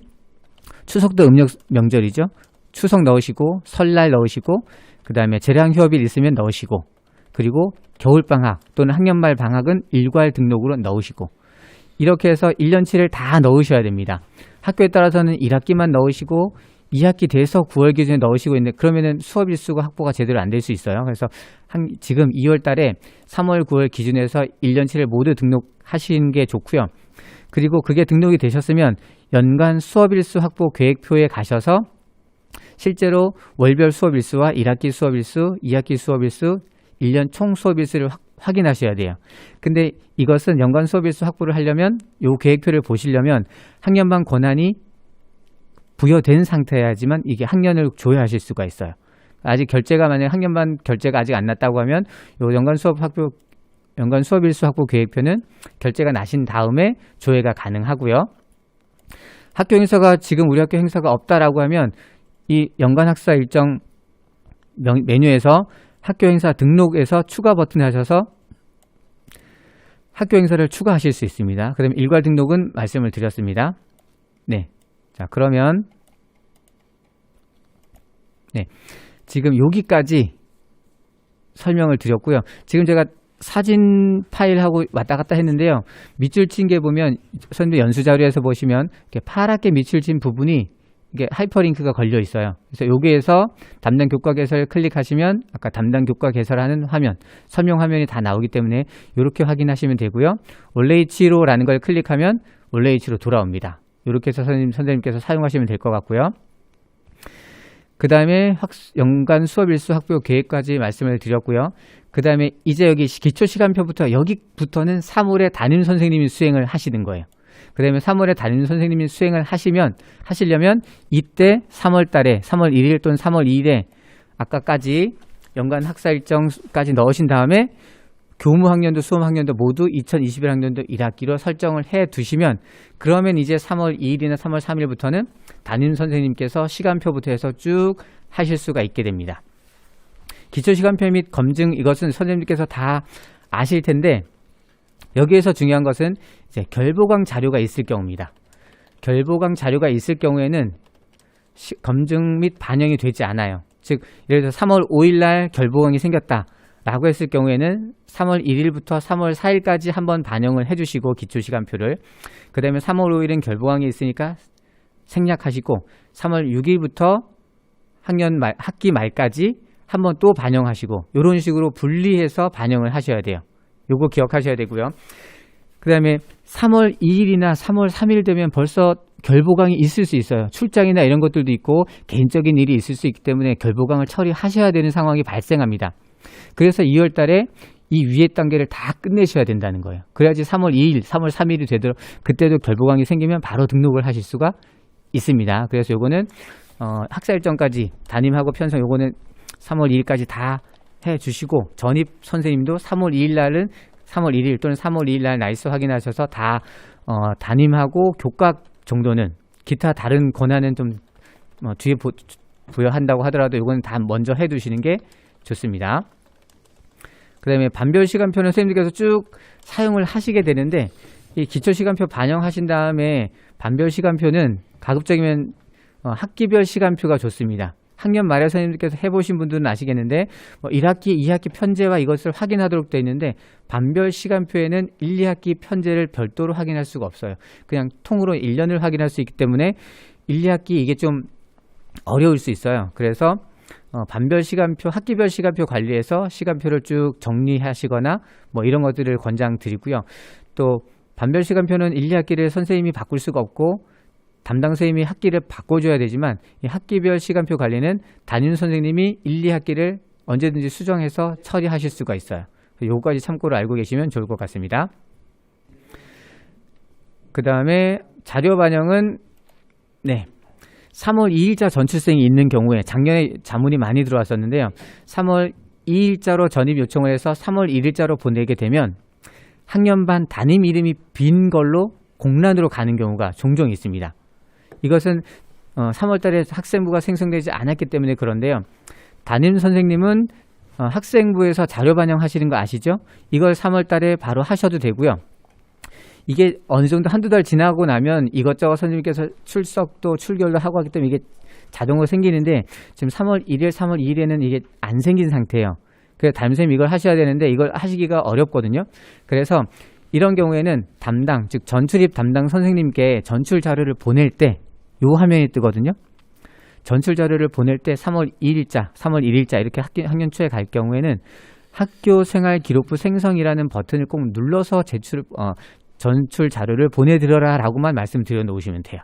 추석도 음력 명절이죠. 추석 넣으시고 설날 넣으시고 그 다음에 재량휴업일 있으면 넣으시고 그리고 겨울방학 또는 학년말 방학은 일괄 등록으로 넣으시고 이렇게 해서 1년치를 다 넣으셔야 됩니다. 학교에 따라서는 1학기만 넣으시고 2학기 돼서 9월 기준에 넣으시고 있는데 그러면은 수업 일수가 확보가 제대로 안 될 수 있어요. 그래서 지금 2월 달에 3월, 9월 기준에서 1년치를 모두 등록하시는 게 좋고요. 그리고 그게 등록이 되셨으면 연간 수업 일수 확보 계획표에 가셔서 실제로 월별 수업 일수와 1학기 수업 일수, 2학기 수업 일수, 1년 총 수업 일수를 확인하셔야 돼요. 근데 이것은 연간 수업 일수 확보를 하려면 이 계획표를 보시려면 학년반 권한이 부여된 상태여야지만 이게 학년을 조회하실 수가 있어요. 아직 결제가 만약 학년반 결제가 아직 안 났다고 하면 이 연간 수업 일수 확보 계획표는 결제가 나신 다음에 조회가 가능하고요. 학교 행사가 지금 우리 학교 행사가 없다라고 하면 이 연간 학사 일정 메뉴에서 학교 행사 등록에서 추가 버튼 하셔서 학교 행사를 추가하실 수 있습니다. 그다음에 일괄 등록은 말씀을 드렸습니다. 네. 자, 그러면 지금 여기까지 설명을 드렸고요. 지금 제가 사진 파일하고 왔다 갔다 했는데요. 밑줄 친 게 보면 선생님 연수 자료에서 보시면 이렇게 파랗게 밑줄 친 부분이 이게 하이퍼링크가 걸려 있어요. 그래서 여기에서 담당 교과 개설 클릭하시면 아까 담당 교과 개설하는 화면, 설명 화면이 다 나오기 때문에 이렇게 확인하시면 되고요. 올레이치로라는 걸 클릭하면 올레이치로 돌아옵니다. 이렇게 해서 선생님께서 사용하시면 될 것 같고요. 그 다음에 연간 수업 일수 확보 계획까지 말씀을 드렸고요. 그 다음에 이제 여기 기초시간표부터 여기부터는 3월에 담임 선생님이 수행을 하시는 거예요. 그 다음에 3월에 담임 선생님이 수행을 하시려면 이때 3월 달에 3월 1일 또는 3월 2일에 아까까지 연간 학사 일정까지 넣으신 다음에 교무학년도 수험학년도 모두 2021학년도 1학기로 설정을 해 두시면 그러면 이제 3월 2일이나 3월 3일부터는 담임 선생님께서 시간표부터 해서 쭉 하실 수가 있게 됩니다. 기초시간표 및 검증 이것은 선생님께서 다 아실 텐데 여기에서 중요한 것은 이제 결보강 자료가 있을 경우입니다. 결보강 자료가 있을 경우에는 검증 및 반영이 되지 않아요. 즉 예를 들어서 3월 5일 날 결보강이 생겼다 라고 했을 경우에는 3월 1일부터 3월 4일까지 한번 반영을 해주시고 기초시간표를 그 다음에 3월 5일은 결보강이 있으니까 생략하시고 3월 6일부터 학기 말까지 한번 또 반영하시고 이런 식으로 분리해서 반영을 하셔야 돼요. 요거 기억하셔야 되고요. 그 다음에 3월 2일이나 3월 3일 되면 벌써 결보강이 있을 수 있어요. 출장이나 이런 것들도 있고 개인적인 일이 있을 수 있기 때문에 결보강을 처리하셔야 되는 상황이 발생합니다. 그래서 2월 달에 이 위에 단계를 다 끝내셔야 된다는 거예요. 그래야지 3월 2일, 3월 3일이 되도록 그때도 결보강이 생기면 바로 등록을 하실 수가 있습니다. 그래서 요거는 학사 일정까지 담임하고 편성 요거는 3월 2일까지 다 해주시고 전입 선생님도 3월 2일 날은 3월 1일 또는 3월 2일 날 날수 확인하셔서 다 담임하고 교과 정도는 기타 다른 권한은 좀 뒤에 부여한다고 하더라도 이건 다 먼저 해두시는 게 좋습니다. 그 다음에 반별 시간표는 선생님들께서 쭉 사용을 하시게 되는데, 이 기초 시간표 반영하신 다음에 반별 시간표는 가급적이면 학기별 시간표가 좋습니다. 학년 말에 선생님들께서 해보신 분들은 아시겠는데, 1학기, 2학기 편제와 이것을 확인하도록 되어 있는데, 반별 시간표에는 1, 2학기 편제를 별도로 확인할 수가 없어요. 그냥 통으로 1년을 확인할 수 있기 때문에 1, 2학기 이게 좀 어려울 수 있어요. 그래서 반별 시간표, 학기별 시간표 관리해서 시간표를 쭉 정리하시거나 이런 것들을 권장드리고요. 또 반별 시간표는 1, 2학기를 선생님이 바꿀 수가 없고 담당 선생님이 학기를 바꿔줘야 되지만, 이 학기별 시간표 관리는 담임 선생님이 1, 2학기를 언제든지 수정해서 처리하실 수가 있어요. 요거까지 참고로 알고 계시면 좋을 것 같습니다. 그 다음에 자료 반영은 3월 2일자 전출생이 있는 경우에, 작년에 자문이 많이 들어왔었는데요. 3월 2일자로 전입 요청을 해서 3월 1일자로 보내게 되면 학년반 담임 이름이 빈 걸로 공란으로 가는 경우가 종종 있습니다. 이것은 3월 달에 학생부가 생성되지 않았기 때문에 그런데요. 담임 선생님은 학생부에서 자료 반영하시는 거 아시죠? 이걸 3월 달에 바로 하셔도 되고요. 이게 어느 정도 한두 달 지나고 나면 이것저것 선생님께서 출석도 출결도 하고 하기 때문에 이게 자동으로 생기는데, 지금 3월 1일, 3월 2일에는 이게 안 생긴 상태예요. 그래서 담임선생님이 이걸 하셔야 되는데 이걸 하시기가 어렵거든요. 그래서 이런 경우에는 담당, 즉 전출입 담당 선생님께 전출 자료를 보낼 때 요 화면이 뜨거든요. 전출 자료를 보낼 때 3월 2일자, 3월 1일자 이렇게 학년 초에 갈 경우에는 학교생활기록부 생성이라는 버튼을 꼭 눌러서 전출 자료를 보내드려라 라고만 말씀드려 놓으시면 돼요.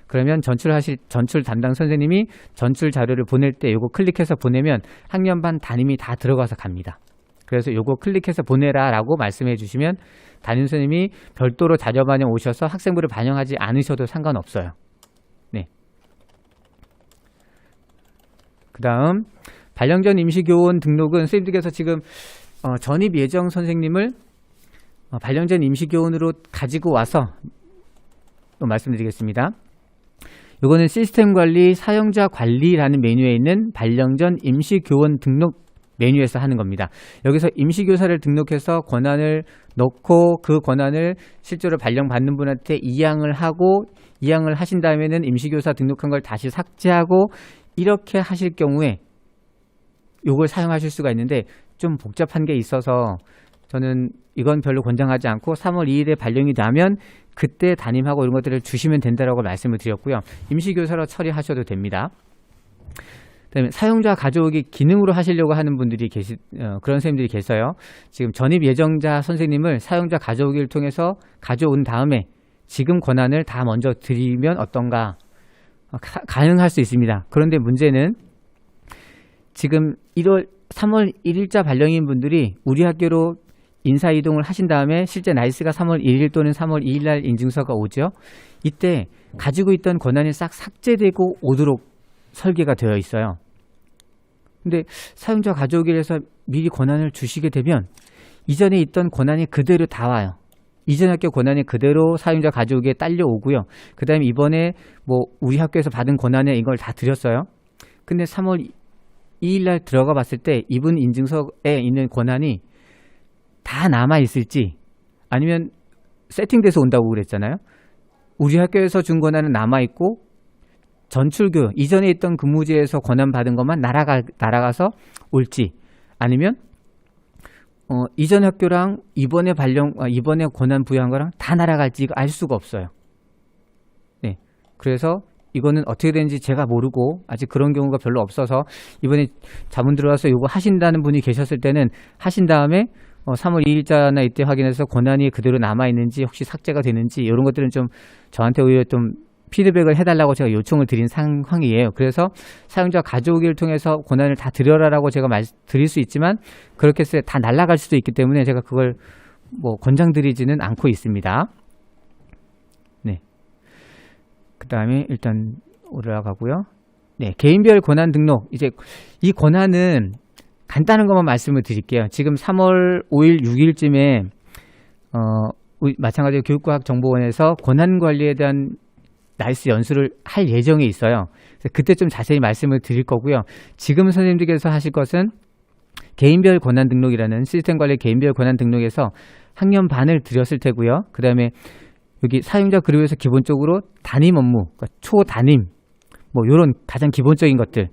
그러면 전출 담당 선생님이 전출 자료를 보낼 때 요거 클릭해서 보내면 학년반 담임이 다 들어가서 갑니다. 그래서 요거 클릭해서 보내라 라고 말씀해 주시면 담임 선생님이 별도로 자료 반영 오셔서 학생부를 반영하지 않으셔도 상관없어요. 네. 그 다음 발령전 임시교원 등록은 선생님들께서 지금 전입 예정 선생님을 발령전 임시교원으로 가지고 와서 또 말씀드리겠습니다. 이거는 시스템 관리, 사용자 관리라는 메뉴에 있는 발령전 임시교원 등록 메뉴에서 하는 겁니다. 여기서 임시교사를 등록해서 권한을 넣고 그 권한을 실제로 발령받는 분한테 이양을 하고, 이양을 하신 다음에는 임시교사 등록한 걸 다시 삭제하고 이렇게 하실 경우에 이걸 사용하실 수가 있는데 좀 복잡한 게 있어서 저는 이건 별로 권장하지 않고 3월 2일에 발령이 나면 그때 담임하고 이런 것들을 주시면 된다라고 말씀을 드렸고요. 임시교사로 처리하셔도 됩니다. 그다음에 사용자 가져오기 기능으로 하시려고 하는 분들이 그런 선생님들이 계세요. 지금 전입 예정자 선생님을 사용자 가져오기를 통해서 가져온 다음에 지금 권한을 다 먼저 드리면 어떤가? 가능할 수 있습니다. 그런데 문제는 지금 3월 1일자 발령인 분들이 우리 학교로 인사이동을 하신 다음에 실제 나이스가 3월 1일 또는 3월 2일 날 인증서가 오죠. 이때 가지고 있던 권한이 싹 삭제되고 오도록 설계가 되어 있어요. 근데 사용자 가져오기를 해서 미리 권한을 주시게 되면 이전에 있던 권한이 그대로 다 와요. 이전 학교 권한이 그대로 사용자 가져오기에 딸려오고요. 그 다음에 이번에 우리 학교에서 받은 권한에 이걸 다 드렸어요. 근데 3월 2일 날 들어가 봤을 때 이분 인증서에 있는 권한이 다 남아있을지, 아니면 세팅돼서 온다고 그랬잖아요. 우리 학교에서 준 권한은 남아있고 전출교 이전에 있던 근무지에서 권한 받은 것만 날아가서 올지, 아니면 이전 학교랑 이번에 권한 부여한 거랑 다 날아갈지 알 수가 없어요. 네, 그래서 이거는 어떻게 되는지 제가 모르고 아직 그런 경우가 별로 없어서 이번에 자문 들어와서 이거 하신다는 분이 계셨을 때는 하신 다음에 3월 2일자나 이때 확인해서 권한이 그대로 남아있는지 혹시 삭제가 되는지 이런 것들은 좀 저한테 오히려 좀 피드백을 해달라고 제가 요청을 드린 상황이에요. 그래서 사용자 가져오기를 통해서 권한을 다 드려라라고 제가 드릴 수 있지만 그렇게 해서 다 날아갈 수도 있기 때문에 제가 그걸 권장드리지는 않고 있습니다. 네. 그 다음에 일단 올라가고요. 네, 개인별 권한 등록. 이제 이 권한은 간단한 것만 말씀을 드릴게요. 지금 3월 5일, 6일쯤에 마찬가지로 교육과학정보원에서 권한관리에 대한 나이스 연수를 할 예정에 있어요. 그래서 그때 좀 자세히 말씀을 드릴 거고요. 지금 선생님들께서 하실 것은 개인별 권한 등록이라는 시스템 관리 개인별 권한 등록에서 학년 반을 드렸을 테고요. 그 다음에 여기 사용자 그룹에서 기본적으로 담임 업무, 그러니까 초담임, 뭐 요런 가장 기본적인 것들,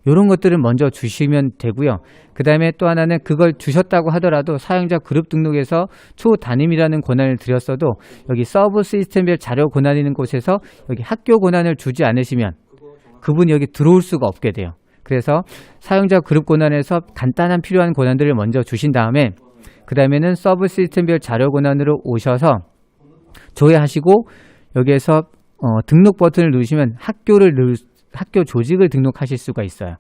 요런 것들을 먼저 주시면 되고요. 그 다음에 또 하나는 그걸 주셨다고 하더라도 사용자 그룹 등록에서 초담임이라는 권한을 드렸어도 여기 서브 시스템별 자료 권한 있는 곳에서 여기 학교 권한을 주지 않으시면 그분이 여기 들어올 수가 없게 돼요. 그래서 사용자 그룹 권한에서 간단한 필요한 권한들을 먼저 주신 다음에 그 다음에는 서브 시스템별 자료 권한으로 오셔서 조회하시고 여기에서 등록 버튼을 누르시면 학교 조직을 등록하실 수가 있어요.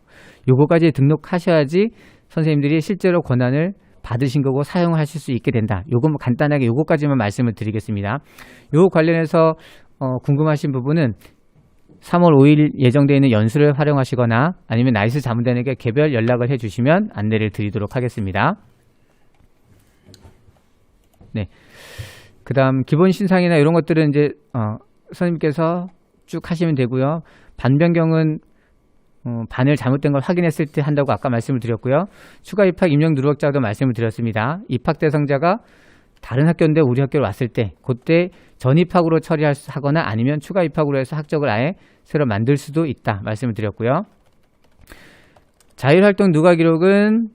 요거까지 등록하셔야지 선생님들이 실제로 권한을 받으신 거고 사용하실 수 있게 된다. 요거 간단하게 요거까지만 말씀을 드리겠습니다. 요 관련해서 궁금하신 부분은 3월 5일 예정되어 있는 연수를 활용하시거나 아니면 나이스 자문단에게 개별 연락을 해주시면 안내를 드리도록 하겠습니다. 네. 그 다음 기본 신상이나 이런 것들은 이제 선생님께서 쭉 하시면 되고요. 반 변경은 반을 잘못된 걸 확인했을 때 한다고 아까 말씀을 드렸고요. 추가 입학 임용 누락자도 말씀을 드렸습니다. 입학 대상자가 다른 학교인데 우리 학교로 왔을 때 그때 전입학으로 처리하거나 아니면 추가 입학으로 해서 학적을 아예 새로 만들 수도 있다 말씀을 드렸고요. 자율활동 누가 기록은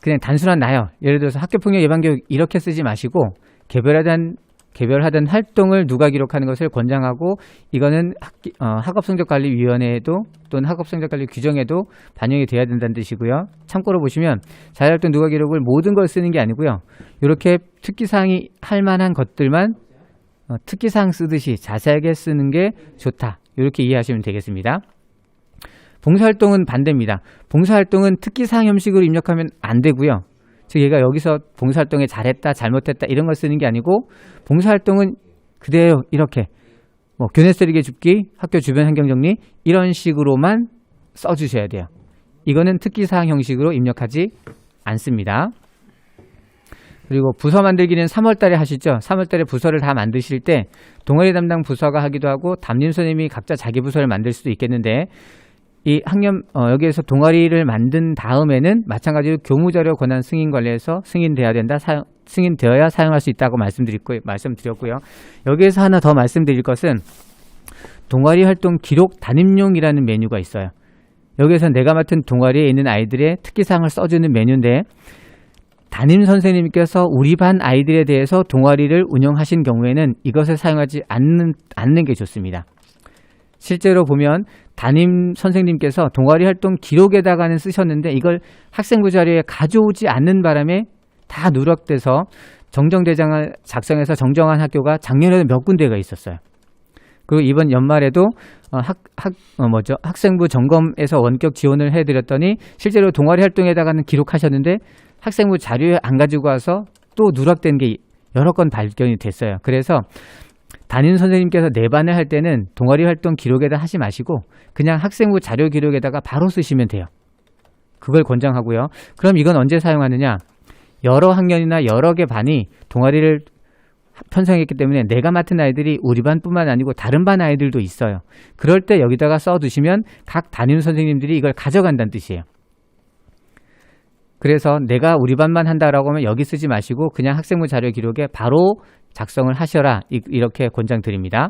그냥 단순한 나열, 예를 들어서 학교폭력 예방교육 이렇게 쓰지 마시고 개별하던 활동을 누가 기록하는 것을 권장하고 이거는 학업성적관리위원회에도 또는 학업성적관리 규정에도 반영이 돼야 된다는 뜻이고요. 참고로 보시면 자율활동 누가 기록을 모든 걸 쓰는 게 아니고요. 이렇게 특기사항이 할 만한 것들만 특기사항 쓰듯이 자세하게 쓰는 게 좋다. 이렇게 이해하시면 되겠습니다. 봉사활동은 반대입니다. 봉사활동은 특기사항 형식으로 입력하면 안 되고요. 즉 얘가 여기서 봉사활동에 잘했다 잘못했다 이런 걸 쓰는 게 아니고 봉사활동은 그대로 이렇게 뭐 교내 쓰레기 줍기, 학교 주변 환경정리 이런 식으로만 써주셔야 돼요. 이거는 특기사항 형식으로 입력하지 않습니다. 그리고 부서 만들기는 3월달에 하시죠. 3월달에 부서를 다 만드실 때 동아리 담당 부서가 하기도 하고 담임 선생님이 각자 자기 부서를 만들 수도 있겠는데 이 학년 여기에서 동아리를 만든 다음에는 마찬가지로 교무자료 권한 승인 관리에서 승인되어야 된다. 승인되어야 사용할 수 있다고 말씀드렸고요. 여기에서 하나 더 말씀드릴 것은 동아리 활동 기록 담임용이라는 메뉴가 있어요. 여기에서 내가 맡은 동아리에 있는 아이들의 특기사항을 써주는 메뉴인데 담임 선생님께서 우리 반 아이들에 대해서 동아리를 운영하신 경우에는 이것을 사용하지 않는 게 좋습니다. 실제로 보면 담임 선생님께서 동아리 활동 기록에다가는 쓰셨는데 이걸 학생부 자료에 가져오지 않는 바람에 다 누락돼서 정정대장을 작성해서 정정한 학교가 작년에도 몇 군데가 있었어요. 그리고 이번 연말에도 학생부 점검에서 원격 지원을 해드렸더니 실제로 동아리 활동에다가는 기록하셨는데 학생부 자료에 안 가지고 와서 또 누락된 게 여러 건 발견이 됐어요. 그래서 담임 선생님께서 내반을 할 때는 동아리 활동 기록에다 하지 마시고 그냥 학생부 자료 기록에다가 바로 쓰시면 돼요. 그걸 권장하고요. 그럼 이건 언제 사용하느냐? 여러 학년이나 여러 개 반이 동아리를 편성했기 때문에 내가 맡은 아이들이 우리 반뿐만 아니고 다른 반 아이들도 있어요. 그럴 때 여기다가 써두시면 각 담임 선생님들이 이걸 가져간다는 뜻이에요. 그래서 내가 우리 반만 한다라고 하면 여기 쓰지 마시고 그냥 학생부 자료 기록에 바로 작성을 하셔라. 이렇게 권장드립니다.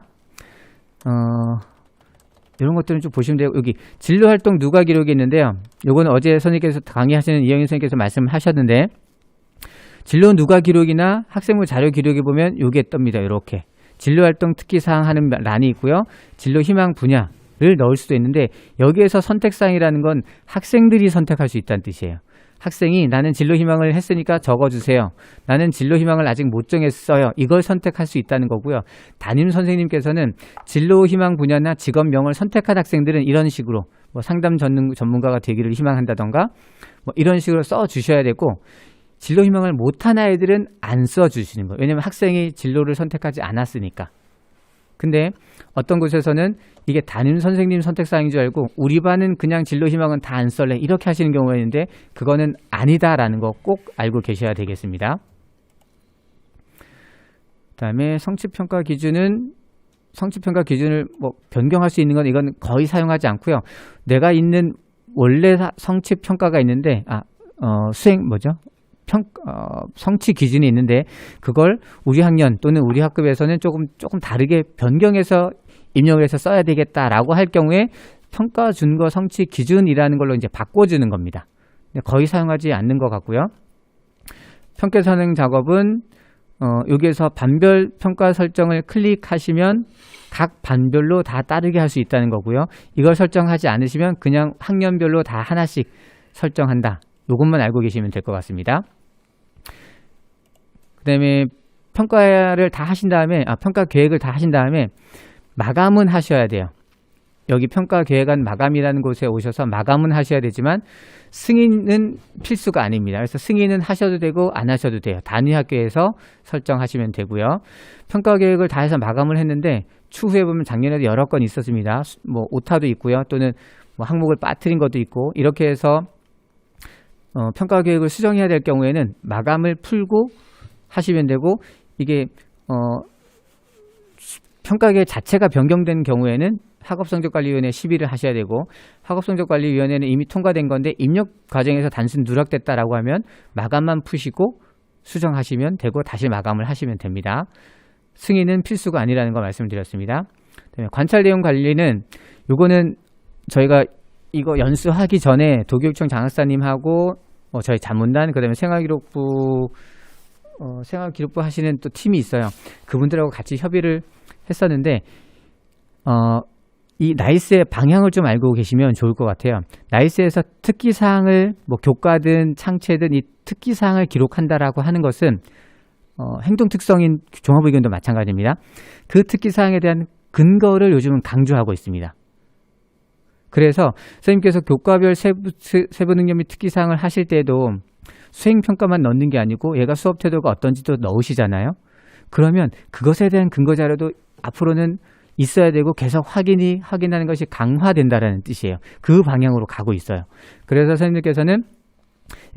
이런 것들은 좀 보시면 돼요. 여기 진로활동 누가 기록이 있는데요. 요거는 어제 선생님께서 강의하시는 이영인 선생님께서 말씀하셨는데 진로 누가 기록이나 학생부 자료 기록에 보면 요게 뜹니다. 이렇게 진로활동 특기사항 하는 란이 있고요. 진로 희망 분야를 넣을 수도 있는데 여기에서 선택사항이라는 건 학생들이 선택할 수 있다는 뜻이에요. 학생이 나는 진로 희망을 했으니까 적어주세요. 나는 진로 희망을 아직 못 정했어요. 이걸 선택할 수 있다는 거고요. 담임 선생님께서는 진로 희망 분야나 직업명을 선택한 학생들은 이런 식으로 뭐 상담 전문가가 되기를 희망한다던가 뭐 이런 식으로 써주셔야 되고 진로 희망을 못한 아이들은 안 써주시는 거예요. 왜냐하면 학생이 진로를 선택하지 않았으니까. 근데 어떤 곳에서는 이게 담임 선생님 선택사항인 줄 알고 우리 반은 그냥 진로 희망은 다 안 쓸래 이렇게 하시는 경우가 있는데 그거는 아니다라는 거 꼭 알고 계셔야 되겠습니다. 그 다음에 성취평가 기준은 성취평가 기준을 뭐 변경할 수 있는 건 이건 거의 사용하지 않고요. 내가 있는 원래 성취평가가 있는데 성취 기준이 있는데 그걸 우리 학년 또는 우리 학급에서는 조금 다르게 변경해서 입력을 해서 써야 되겠다라고 할 경우에 평가 준거 성취 기준이라는 걸로 이제 바꿔주는 겁니다. 거의 사용하지 않는 것 같고요. 평가 선행 작업은 여기에서 반별 평가 설정을 클릭하시면 각 반별로 다 따르게 할 수 있다는 거고요. 이걸 설정하지 않으시면 그냥 학년별로 다 하나씩 설정한다. 이것만 알고 계시면 될 것 같습니다. 그 다음에 평가를 다 하신 다음에 평가 계획을 다 하신 다음에 마감은 하셔야 돼요. 여기 평가 계획안 마감이라는 곳에 오셔서 마감은 하셔야 되지만 승인은 필수가 아닙니다. 그래서 승인은 하셔도 되고 안 하셔도 돼요. 단위 학교에서 설정하시면 되고요. 평가 계획을 다 해서 마감을 했는데 추후에 보면 작년에도 여러 건 있었습니다. 뭐 오타도 있고요. 또는 뭐 항목을 빠뜨린 것도 있고 이렇게 해서 평가 계획을 수정해야 될 경우에는 마감을 풀고 하시면 되고 이게 평가 계획 자체가 변경된 경우에는 학업성적관리위원회 시비를 하셔야 되고 학업성적관리위원회는 이미 통과된 건데 입력 과정에서 단순 누락됐다라고 하면 마감만 푸시고 수정하시면 되고 다시 마감을 하시면 됩니다. 승인은 필수가 아니라는 거 말씀드렸습니다. 관찰 내용 관리는 요거는 저희가 이거 연수하기 전에 도교육청 장학사님하고 저희 자문단 그다음에 생활기록부 하시는 또 팀이 있어요. 그분들하고 같이 협의를 했었는데 이 나이스의 방향을 좀 알고 계시면 좋을 것 같아요. 나이스에서 특기사항을 교과든 창체든 이 특기사항을 기록한다라고 하는 것은 행동특성인 종합의견도 마찬가지입니다. 그 특기사항에 대한 근거를 요즘은 강조하고 있습니다. 그래서 선생님께서 교과별 세부능력 및 특기사항을 하실 때도 수행평가만 넣는 게 아니고 얘가 수업 태도가 어떤지도 넣으시잖아요. 그러면 그것에 대한 근거 자료도 앞으로는 있어야 되고 계속 확인하는 것이 강화된다는 뜻이에요. 그 방향으로 가고 있어요. 그래서 선생님께서는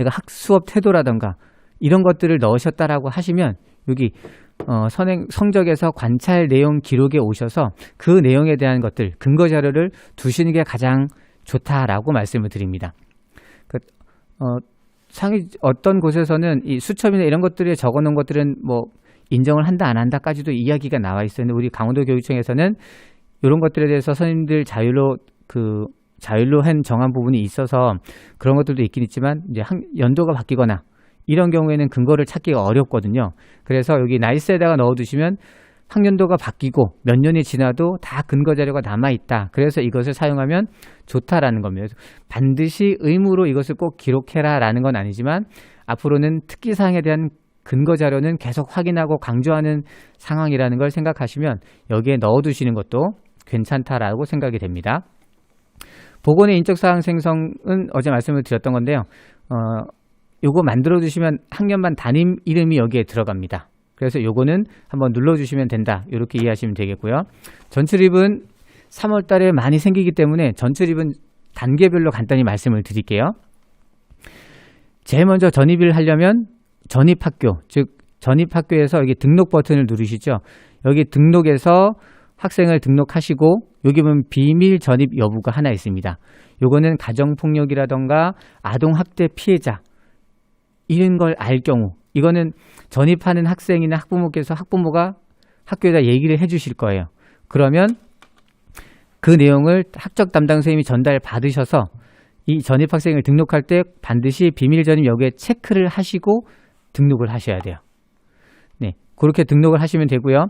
얘가 수업 태도라던가 이런 것들을 넣으셨다라고 하시면 여기 성적에서 관찰 내용 기록에 오셔서 그 내용에 대한 것들 근거 자료를 두시는 게 가장 좋다라고 말씀을 드립니다. 어떤 곳에서는 이 수첩이나 이런 것들에 적어놓은 것들은 인정을 한다 안 한다까지도 이야기가 나와 있었는데 우리 강원도 교육청에서는 이런 것들에 대해서 선생님들 자율로 정한 부분이 있어서 그런 것들도 있긴 있지만 이제 연도가 바뀌거나 이런 경우에는 근거를 찾기가 어렵거든요. 그래서 여기 나이스에다가 넣어두시면 학년도가 바뀌고 몇 년이 지나도 다 근거 자료가 남아있다. 그래서 이것을 사용하면 좋다라는 겁니다. 반드시 의무로 이것을 꼭 기록해라 라는 건 아니지만 앞으로는 특기사항에 대한 근거 자료는 계속 확인하고 강조하는 상황이라는 걸 생각하시면 여기에 넣어두시는 것도 괜찮다라고 생각이 됩니다. 보건의 인적사항 생성은 어제 말씀을 드렸던 건데요. 요거 만들어두시면 학년반 담임 이름이 여기에 들어갑니다. 그래서 요거는 한번 눌러주시면 된다. 이렇게 이해하시면 되겠고요. 전출입은 3월 달에 많이 생기기 때문에 전출입은 단계별로 간단히 말씀을 드릴게요. 제일 먼저 전입을 하려면 전입학교, 즉 전입학교에서 여기 등록 버튼을 누르시죠. 여기 등록에서 학생을 등록하시고 여기 보면 비밀 전입 여부가 하나 있습니다. 요거는 가정폭력이라던가 아동학대 피해자 이런 걸 알 경우 이거는 전입하는 학생이나 학부모께서 학부모가 학교에다 얘기를 해주실 거예요. 그러면 그 내용을 학적 담당 선생님이 전달 받으셔서 이 전입 학생을 등록할 때 반드시 비밀 전입 여기에 체크를 하시고 등록을 하셔야 돼요. 네, 그렇게 등록을 하시면 되고요.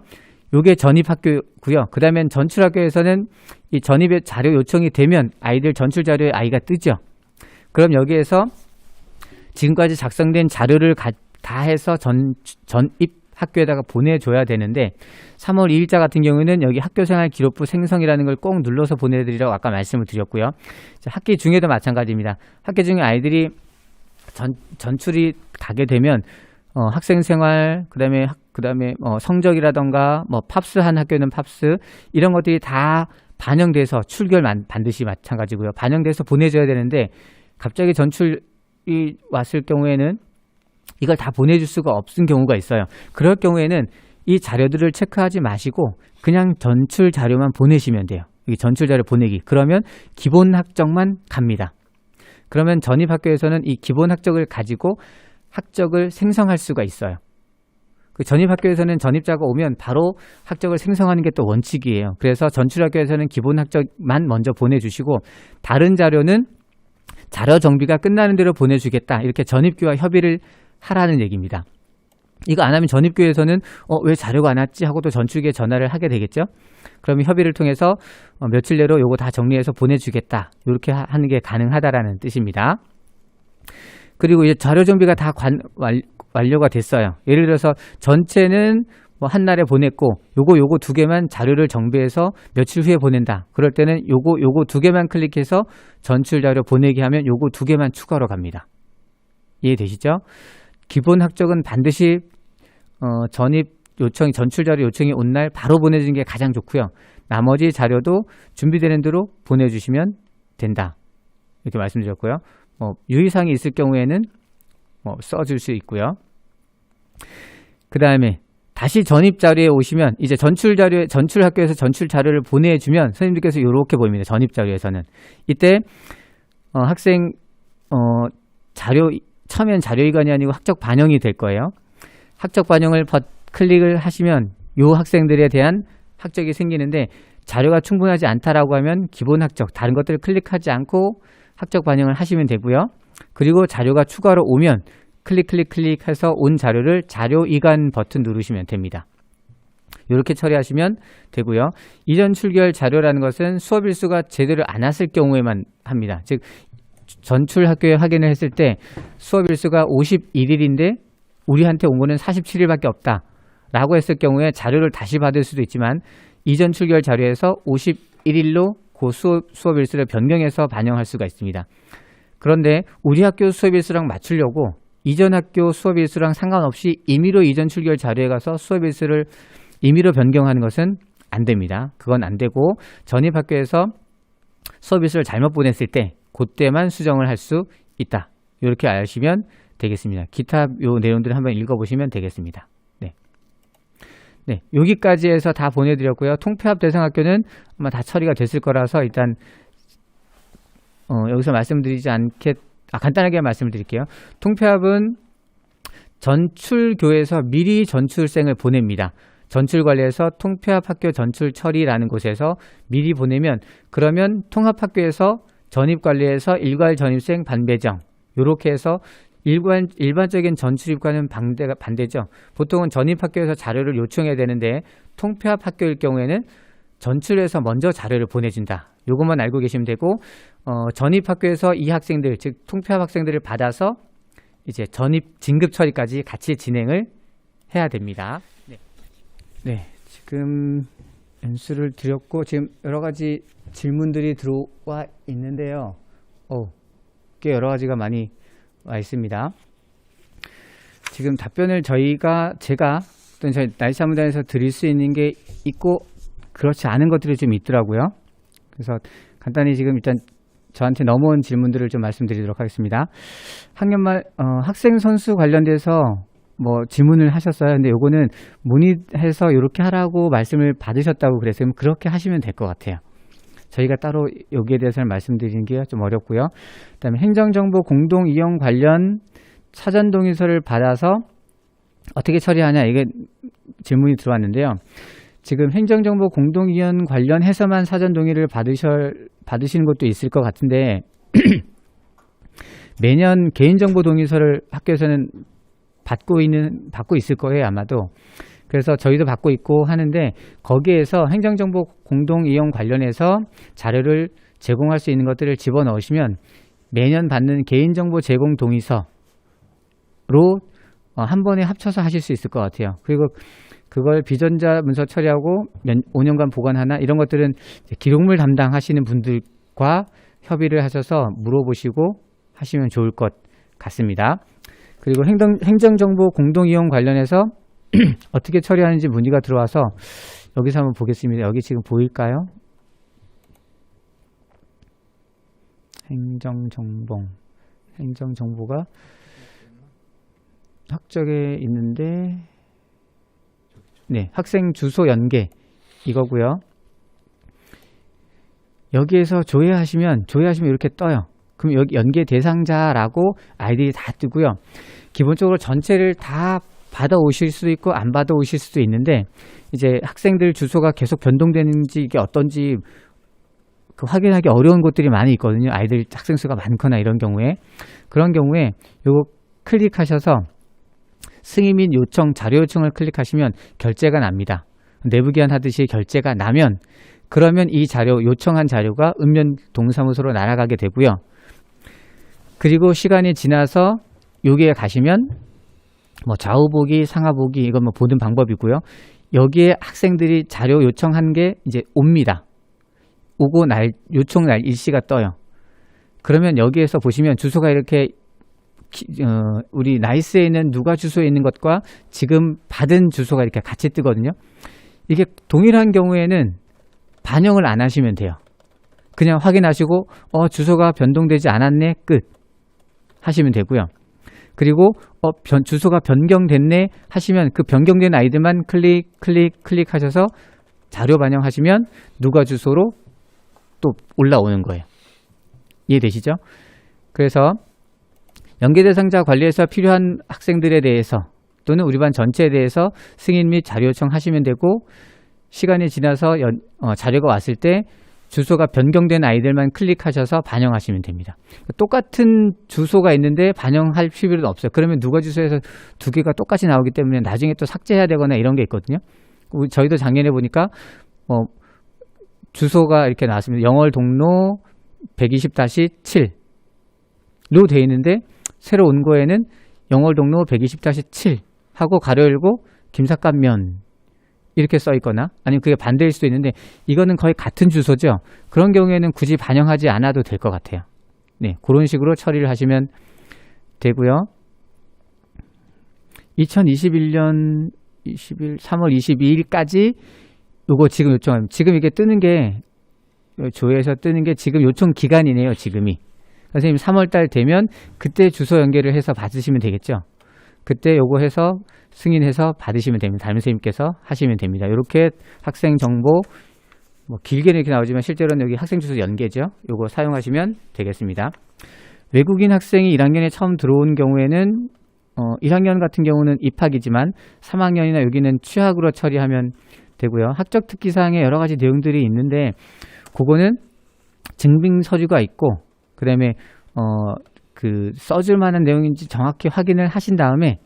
요게 전입학교고요. 그 다음엔 전출학교에서는 이 전입의 자료 요청이 되면 아이들 전출 자료에 아이가 뜨죠. 그럼 여기에서 지금까지 작성된 자료를 다 해서 전입 학교에다가 보내줘야 되는데 3월 2일자 같은 경우는 여기 학교생활 기록부 생성이라는 걸 꼭 눌러서 보내드리라고 아까 말씀을 드렸고요. 학기 중에도 마찬가지입니다. 학기 중에 아이들이 전출이 가게 되면 학생생활 그다음에 성적이라던가 팝스한 학교는 팝스 이런 것들이 다 반영돼서 출결 반드시 마찬가지고요. 반영돼서 보내줘야 되는데 갑자기 전출이 왔을 경우에는 이걸 다 보내줄 수가 없은 경우가 있어요. 그럴 경우에는 이 자료들을 체크하지 마시고 그냥 전출 자료만 보내시면 돼요. 이 전출 자료 보내기. 그러면 기본 학적만 갑니다. 그러면 전입학교에서는 이 기본 학적을 가지고 학적을 생성할 수가 있어요. 그 전입학교에서는 전입자가 오면 바로 학적을 생성하는 게 또 원칙이에요. 그래서 전출학교에서는 기본 학적만 먼저 보내주시고 다른 자료는 자료 정비가 끝나는 대로 보내주겠다. 이렇게 전입교와 협의를 하라는 얘기입니다. 이거 안 하면 전입교에서는 왜 자료가 안 왔지 하고 또 전출교에 전화를 하게 되겠죠. 그러면 협의를 통해서 며칠 내로 요거 다 정리해서 보내주겠다. 이렇게 하는 게 가능하다라는 뜻입니다. 그리고 이제 자료 정비가 다 완료가 됐어요. 예를 들어서 전체는 뭐 한 날에 보냈고 요거 두 개만 자료를 정비해서 며칠 후에 보낸다. 그럴 때는 요거 두 개만 클릭해서 전출 자료 보내기 하면 요거 두 개만 추가로 갑니다. 이해되시죠? 기본 학적은 반드시 전입 요청이 전출 자료 요청이 온 날 바로 보내주는 게 가장 좋고요. 나머지 자료도 준비되는 대로 보내주시면 된다. 이렇게 말씀드렸고요. 유의사항이 있을 경우에는 써줄 수 있고요. 그 다음에 다시 전입 자료에 오시면 이제 전출 학교에서 전출 자료를 보내주면 선생님들께서 이렇게 보입니다. 전입 자료에서는 이때 학생 자료 처음엔 자료이관이 아니고 학적 반영이 될 거예요. 학적 반영을 클릭을 하시면 이 학생들에 대한 학적이 생기는데 자료가 충분하지 않다라고 하면 기본 학적 다른 것들을 클릭하지 않고 학적 반영을 하시면 되고요. 그리고 자료가 추가로 오면 클릭해서 온 자료를 자료 이관 버튼 누르시면 됩니다. 이렇게 처리하시면 되고요. 이전 출결 자료라는 것은 수업 일수가 제대로 안 왔을 경우에만 합니다. 즉 전출 학교에 확인을 했을 때 수업 일수가 51일인데 우리한테 온 거는 47일밖에 없다 라고 했을 경우에 자료를 다시 받을 수도 있지만 이전 출결 자료에서 51일로 그 수업 일수를 변경해서 반영할 수가 있습니다. 그런데 우리 학교 수업 일수랑 맞추려고 이전 학교 수업 일수랑 상관없이 임의로 이전 출결 자료에 가서 수업 일수를 임의로 변경하는 것은 안 됩니다. 그건 안 되고 전입 학교에서 수업 일수를 잘못 보냈을 때 그때만 수정을 할 수 있다. 이렇게 아시면 되겠습니다. 기타 요 내용들을 한번 읽어보시면 되겠습니다. 네, 여기까지 해서 다 보내드렸고요. 통폐합 대상 학교는 아마 다 처리가 됐을 거라서 일단 여기서 말씀드리지 간단하게 말씀을 드릴게요. 통폐합은 전출교에서 미리 전출생을 보냅니다. 전출관리에서 통폐합 학교 전출 처리라는 곳에서 미리 보내면 그러면 통합학교에서 전입관리에서 일괄 전입생 반배정 이렇게 해서 일반적인 전출입과는 반대죠. 보통은 전입학교에서 자료를 요청해야 되는데 통폐합 학교일 경우에는 전출해서 먼저 자료를 보내준다. 요것만 알고 계시면 되고 전입학교에서 이 학생들 즉 통폐합 학생들을 받아서 이제 전입 진급 처리까지 같이 진행을 해야 됩니다. 네, 지금 연수를 드렸고 지금 여러 가지 질문들이 들어와 있는데요. 꽤 여러 가지가 많이 와 있습니다. 지금 답변을 제가 또는 저희 나이사무단에서 드릴 수 있는 게 있고 그렇지 않은 것들이 좀 있더라고요. 그래서 간단히 지금 일단 저한테 넘어온 질문들을 좀 말씀드리도록 하겠습니다. 학년 말 학생 선수 관련돼서 뭐 질문을 하셨어요. 근데 요거는 문의해서 이렇게 하라고 말씀을 받으셨다고 그랬으면 그렇게 하시면 될 것 같아요. 저희가 따로 여기에 대해서는 말씀드리는 게 좀 어렵고요. 그다음에 행정정보 공동이용 관련 사전 동의서를 받아서 어떻게 처리하냐 이게 질문이 들어왔는데요. 지금 행정정보 공동이용 관련해서만 사전 동의를 받으시는 것도 있을 것 같은데 매년 개인정보 동의서를 학교에서는 받고 있을 거예요 아마도. 그래서 저희도 받고 있고 하는데 거기에서 행정정보 공동이용 관련해서 자료를 제공할 수 있는 것들을 집어넣으시면 매년 받는 개인정보 제공 동의서로 한 번에 합쳐서 하실 수 있을 것 같아요. 그리고 그걸 비전자 문서 처리하고 5년간 보관하나 이런 것들은 기록물 담당하시는 분들과 협의를 하셔서 물어보시고 하시면 좋을 것 같습니다. 그리고 행정정보 공동이용 관련해서 어떻게 처리하는지 문의가 들어와서 여기서 한번 보겠습니다. 여기 지금 보일까요? 행정정보가 학적에 있는데 네, 학생 주소 연계 이거고요. 여기에서 조회하시면 이렇게 떠요. 그럼 여기 연계 대상자라고 아이들이 다 뜨고요. 기본적으로 전체를 다 받아오실 수도 있고 안 받아오실 수도 있는데 이제 학생들 주소가 계속 변동되는지 이게 어떤지 그 확인하기 어려운 곳들이 많이 있거든요. 아이들 학생 수가 많거나 이런 경우에. 그런 경우에 요거 클릭하셔서 승인 및 요청, 자료 요청을 클릭하시면 결제가 납니다. 내부 기한 하듯이 결제가 나면 그러면 이 자료, 요청한 자료가 읍면 동사무소로 날아가게 되고요. 그리고 시간이 지나서 여기에 가시면 뭐 좌우 보기, 상하 보기 이건 뭐 보는 방법이고요. 여기에 학생들이 자료 요청한 게 이제 옵니다. 오고 요청 날 일시가 떠요. 그러면 여기에서 보시면 주소가 이렇게 우리 나이스에 있는 누가 주소에 있는 것과 지금 받은 주소가 이렇게 같이 뜨거든요. 이게 동일한 경우에는 반영을 안 하시면 돼요. 그냥 확인하시고 주소가 변동되지 않았네 끝 하시면 되고요. 그리고 주소가 변경됐네 하시면 그 변경된 아이들만 클릭하셔서 자료 반영하시면 누가 주소로 또 올라오는 거예요. 이해되시죠? 그래서 연계 대상자 관리에서 필요한 학생들에 대해서 또는 우리 반 전체에 대해서 승인 및 자료 요청하시면 되고 시간이 지나서 자료가 왔을 때 주소가 변경된 아이들만 클릭하셔서 반영하시면 됩니다. 똑같은 주소가 있는데 반영할 필요는 없어요. 그러면 누가 주소에서 두 개가 똑같이 나오기 때문에 나중에 또 삭제해야 되거나 이런 게 있거든요. 저희도 작년에 보니까 주소가 이렇게 나왔습니다. 영월동로 120-7로 되어 있는데 새로 온 거에는 영월동로 120-7 하고 가로 열고 김삿갓면 이렇게 써 있거나 아니면 그게 반대일 수도 있는데 이거는 거의 같은 주소죠. 그런 경우에는 굳이 반영하지 않아도 될 것 같아요. 네, 그런 식으로 처리를 하시면 되고요. 2021년 3월 22일까지 요거 지금 요청하면 지금 이게 뜨는 게 조회에서 뜨는 게 지금 요청 기간이네요. 지금이. 선생님 3월달 되면 그때 주소 연계를 해서 받으시면 되겠죠. 그때 요거 해서 승인해서 받으시면 됩니다. 담임 선생님께서 하시면 됩니다. 이렇게 학생 정보 뭐 길게는 이렇게 나오지만 실제로는 여기 학생 주소 연계죠. 요거 사용하시면 되겠습니다. 외국인 학생이 1학년에 처음 들어온 경우에는 1학년 같은 경우는 입학이지만 3학년이나 여기는 취학으로 처리하면 되고요. 학적 특기사항에 여러 가지 내용들이 있는데 그거는 증빙 서류가 있고 그다음에 그 써줄 만한 내용인지 정확히 확인을 하신 다음에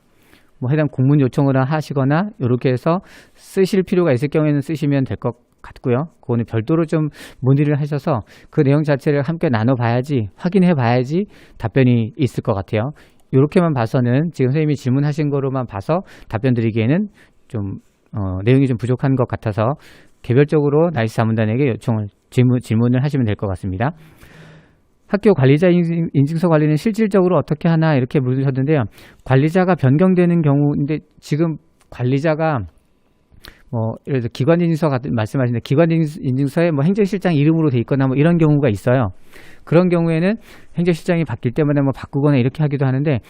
뭐 해당 공문 요청을 하시거나 이렇게 해서 쓰실 필요가 있을 경우에는 쓰시면 될 것 같고요. 그거는 별도로 좀 문의를 하셔서 그 내용 자체를 함께 나눠봐야지 확인해 봐야지 답변이 있을 것 같아요. 이렇게만 봐서는 지금 선생님이 질문하신 거로만 봐서 답변 드리기에는 좀 내용이 좀 부족한 것 같아서 개별적으로 나이스 자문단에게 요청을 질문을 하시면 될 것 같습니다. 학교 관리자 인증서 관리는 실질적으로 어떻게 하나 이렇게 물으셨는데요. 관리자가 변경되는 경우인데 지금 관리자가 뭐 예를 들어 기관 인증서 같은 말씀하시는데 기관 인증서에 뭐 행정실장 이름으로 돼 있거나 뭐 이런 경우가 있어요. 그런 경우에는 행정실장이 바뀔 때마다 뭐 바꾸거나 이렇게 하기도 하는데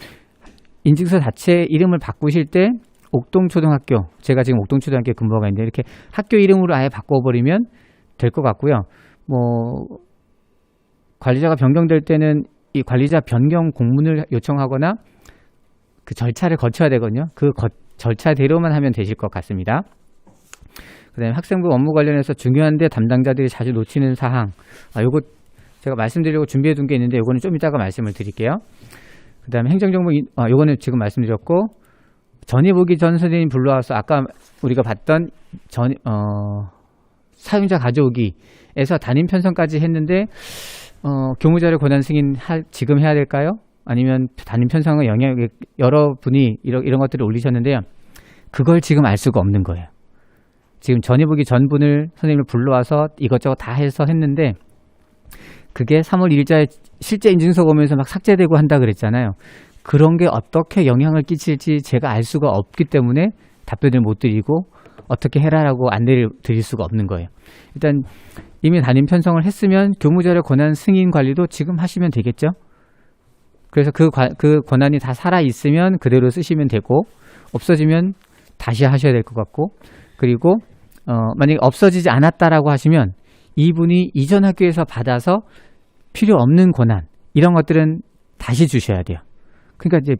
인증서 자체 이름을 바꾸실 때 옥동초등학교, 제가 지금 옥동초등학교 근무가 있는데 이렇게 학교 이름으로 아예 바꿔버리면 될 것 같고요. 뭐 관리자가 변경될 때는 이 관리자 변경 공문을 요청하거나 그 절차를 거쳐야 되거든요. 그 절차대로만 하면 되실 것 같습니다. 그 다음에 학생부 업무 관련해서 중요한데 담당자들이 자주 놓치는 사항. 요거 제가 말씀드리려고 준비해 둔 게 있는데 요거는 좀 이따가 말씀을 드릴게요. 그 다음에 행정정보, 요거는 지금 말씀드렸고, 전입 오기 전 선생님 불러와서 아까 우리가 봤던 사용자 가져오기에서 담임 편성까지 했는데, 교무자료 권한 승인 지금 해야 될까요? 아니면 담임 편성의 영향, 여러분이 이런 것들을 올리셨는데요. 그걸 지금 알 수가 없는 거예요. 지금 전입 오기 전분을 선생님을 불러와서 이것저것 다 해서 했는데, 그게 3월 1일자에 실제 인증서 보면서 막 삭제되고 한다 그랬잖아요. 그런 게 어떻게 영향을 끼칠지 제가 알 수가 없기 때문에 답변을 못 드리고 어떻게 해라라고 안내를 드릴 수가 없는 거예요. 일단 이미 담임 편성을 했으면 교무자료 권한 승인 관리도 지금 하시면 되겠죠. 그래서 그 권한이 다 살아있으면 그대로 쓰시면 되고 없어지면 다시 하셔야 될 것 같고 그리고 만약에 없어지지 않았다라고 하시면 이분이 이전 학교에서 받아서 필요 없는 권한 이런 것들은 다시 주셔야 돼요. 그러니까 이제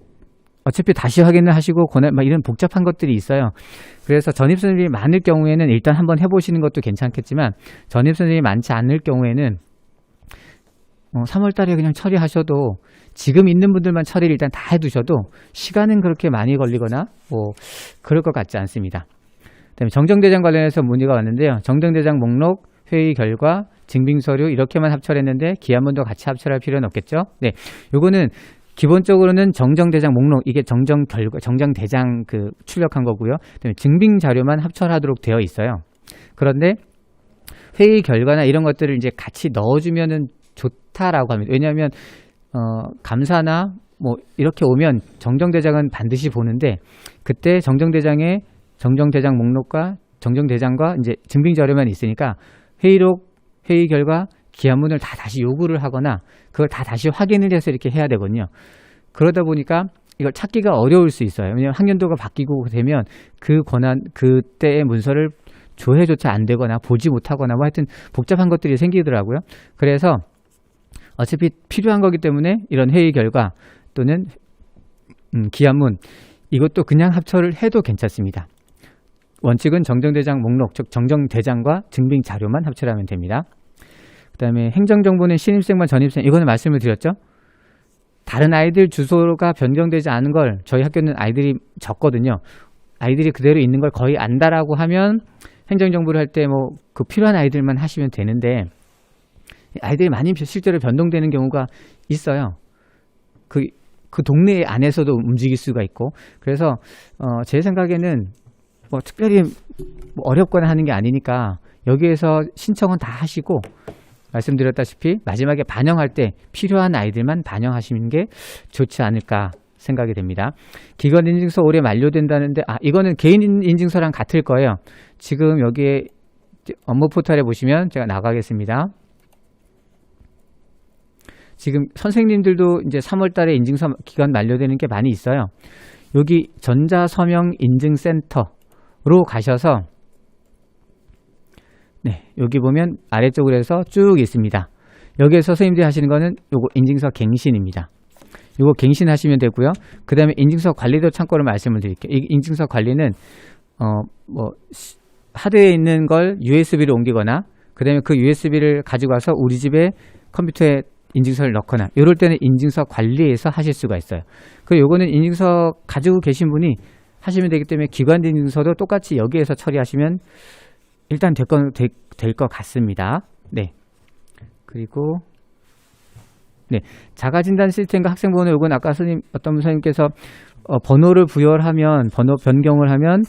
어차피 다시 확인을 하시고 권한 막 이런 복잡한 것들이 있어요. 그래서 전입 선생님이 많을 경우에는 일단 한번 해보시는 것도 괜찮겠지만 전입 선생님이 많지 않을 경우에는 3월 달에 그냥 처리하셔도 지금 있는 분들만 처리를 일단 다 해두셔도 시간은 그렇게 많이 걸리거나 뭐 그럴 것 같지 않습니다. 그다음에 정정대장 관련해서 문의가 왔는데요. 정정대장 목록, 회의 결과, 증빙서류 이렇게만 합철했는데 기한문도 같이 합철할 필요는 없겠죠. 네, 요거는 기본적으로는 정정대장 목록 이게 정정대장 그 출력한 거고요. 그다음에 증빙 자료만 합철하도록 되어 있어요. 그런데 회의 결과나 이런 것들을 이제 같이 넣어주면은 좋다라고 합니다. 왜냐하면 감사나 뭐 이렇게 오면 정정대장은 반드시 보는데 그때 정정대장 목록과 정정대장과 이제 증빙 자료만 있으니까 회의록, 회의 결과, 기한문을 다 다시 요구를 하거나 그걸 다 다시 확인을 해서 이렇게 해야 되거든요. 그러다 보니까 이걸 찾기가 어려울 수 있어요. 왜냐하면 학년도가 바뀌고 되면 그 권한, 그때의 문서를 조회조차 안 되거나 보지 못하거나 뭐 하여튼 복잡한 것들이 생기더라고요. 그래서 어차피 필요한 거기 때문에 이런 회의 결과 또는 기한문 이것도 그냥 합쳐를 해도 괜찮습니다. 원칙은 정정대장 목록, 즉 정정대장과 증빙 자료만 합쳐하면 됩니다. 그 다음에 행정정보는 신입생만 전입생, 이거는 말씀을 드렸죠. 다른 아이들 주소가 변경되지 않은 걸 저희 학교는 아이들이 적거든요. 아이들이 그대로 있는 걸 거의 안다라고 하면 행정정보를 할 때 뭐 그 필요한 아이들만 하시면 되는데 아이들이 많이 실제로 변동되는 경우가 있어요. 그 동네 안에서도 움직일 수가 있고 그래서 제 생각에는 뭐 특별히 뭐 어렵거나 하는 게 아니니까 여기에서 신청은 다 하시고 말씀드렸다시피 마지막에 반영할 때 필요한 아이들만 반영하시는 게 좋지 않을까 생각이 됩니다. 기관 인증서 올해 만료된다는데 이거는 개인 인증서랑 같을 거예요. 지금 여기에 업무 포털에 보시면 제가 나가겠습니다. 지금 선생님들도 이제 3월 달에 인증서 기간 만료되는 게 많이 있어요. 여기 전자서명인증센터로 가셔서 네, 여기 보면 아래쪽으로 해서 쭉 있습니다. 여기에서 선생님들이 하시는 거는 요거 인증서 갱신입니다. 요거 갱신하시면 되고요. 그 다음에 인증서 관리도 참고로 말씀을 드릴게요. 이 인증서 관리는 뭐 하드에 있는 걸 USB로 옮기거나 그 다음에 그 USB를 가지고 와서 우리 집에 컴퓨터에 인증서를 넣거나 이럴 때는 인증서 관리에서 하실 수가 있어요. 그리고 요거는 인증서 가지고 계신 분이 하시면 되기 때문에 기관 인증서도 똑같이 여기에서 처리하시면 일단 될 것 같습니다. 네. 그리고 네, 자가진단 시스템과 학생번호 요건 아까 어떤 선생님께서 번호를 부여하면 번호 변경을 하면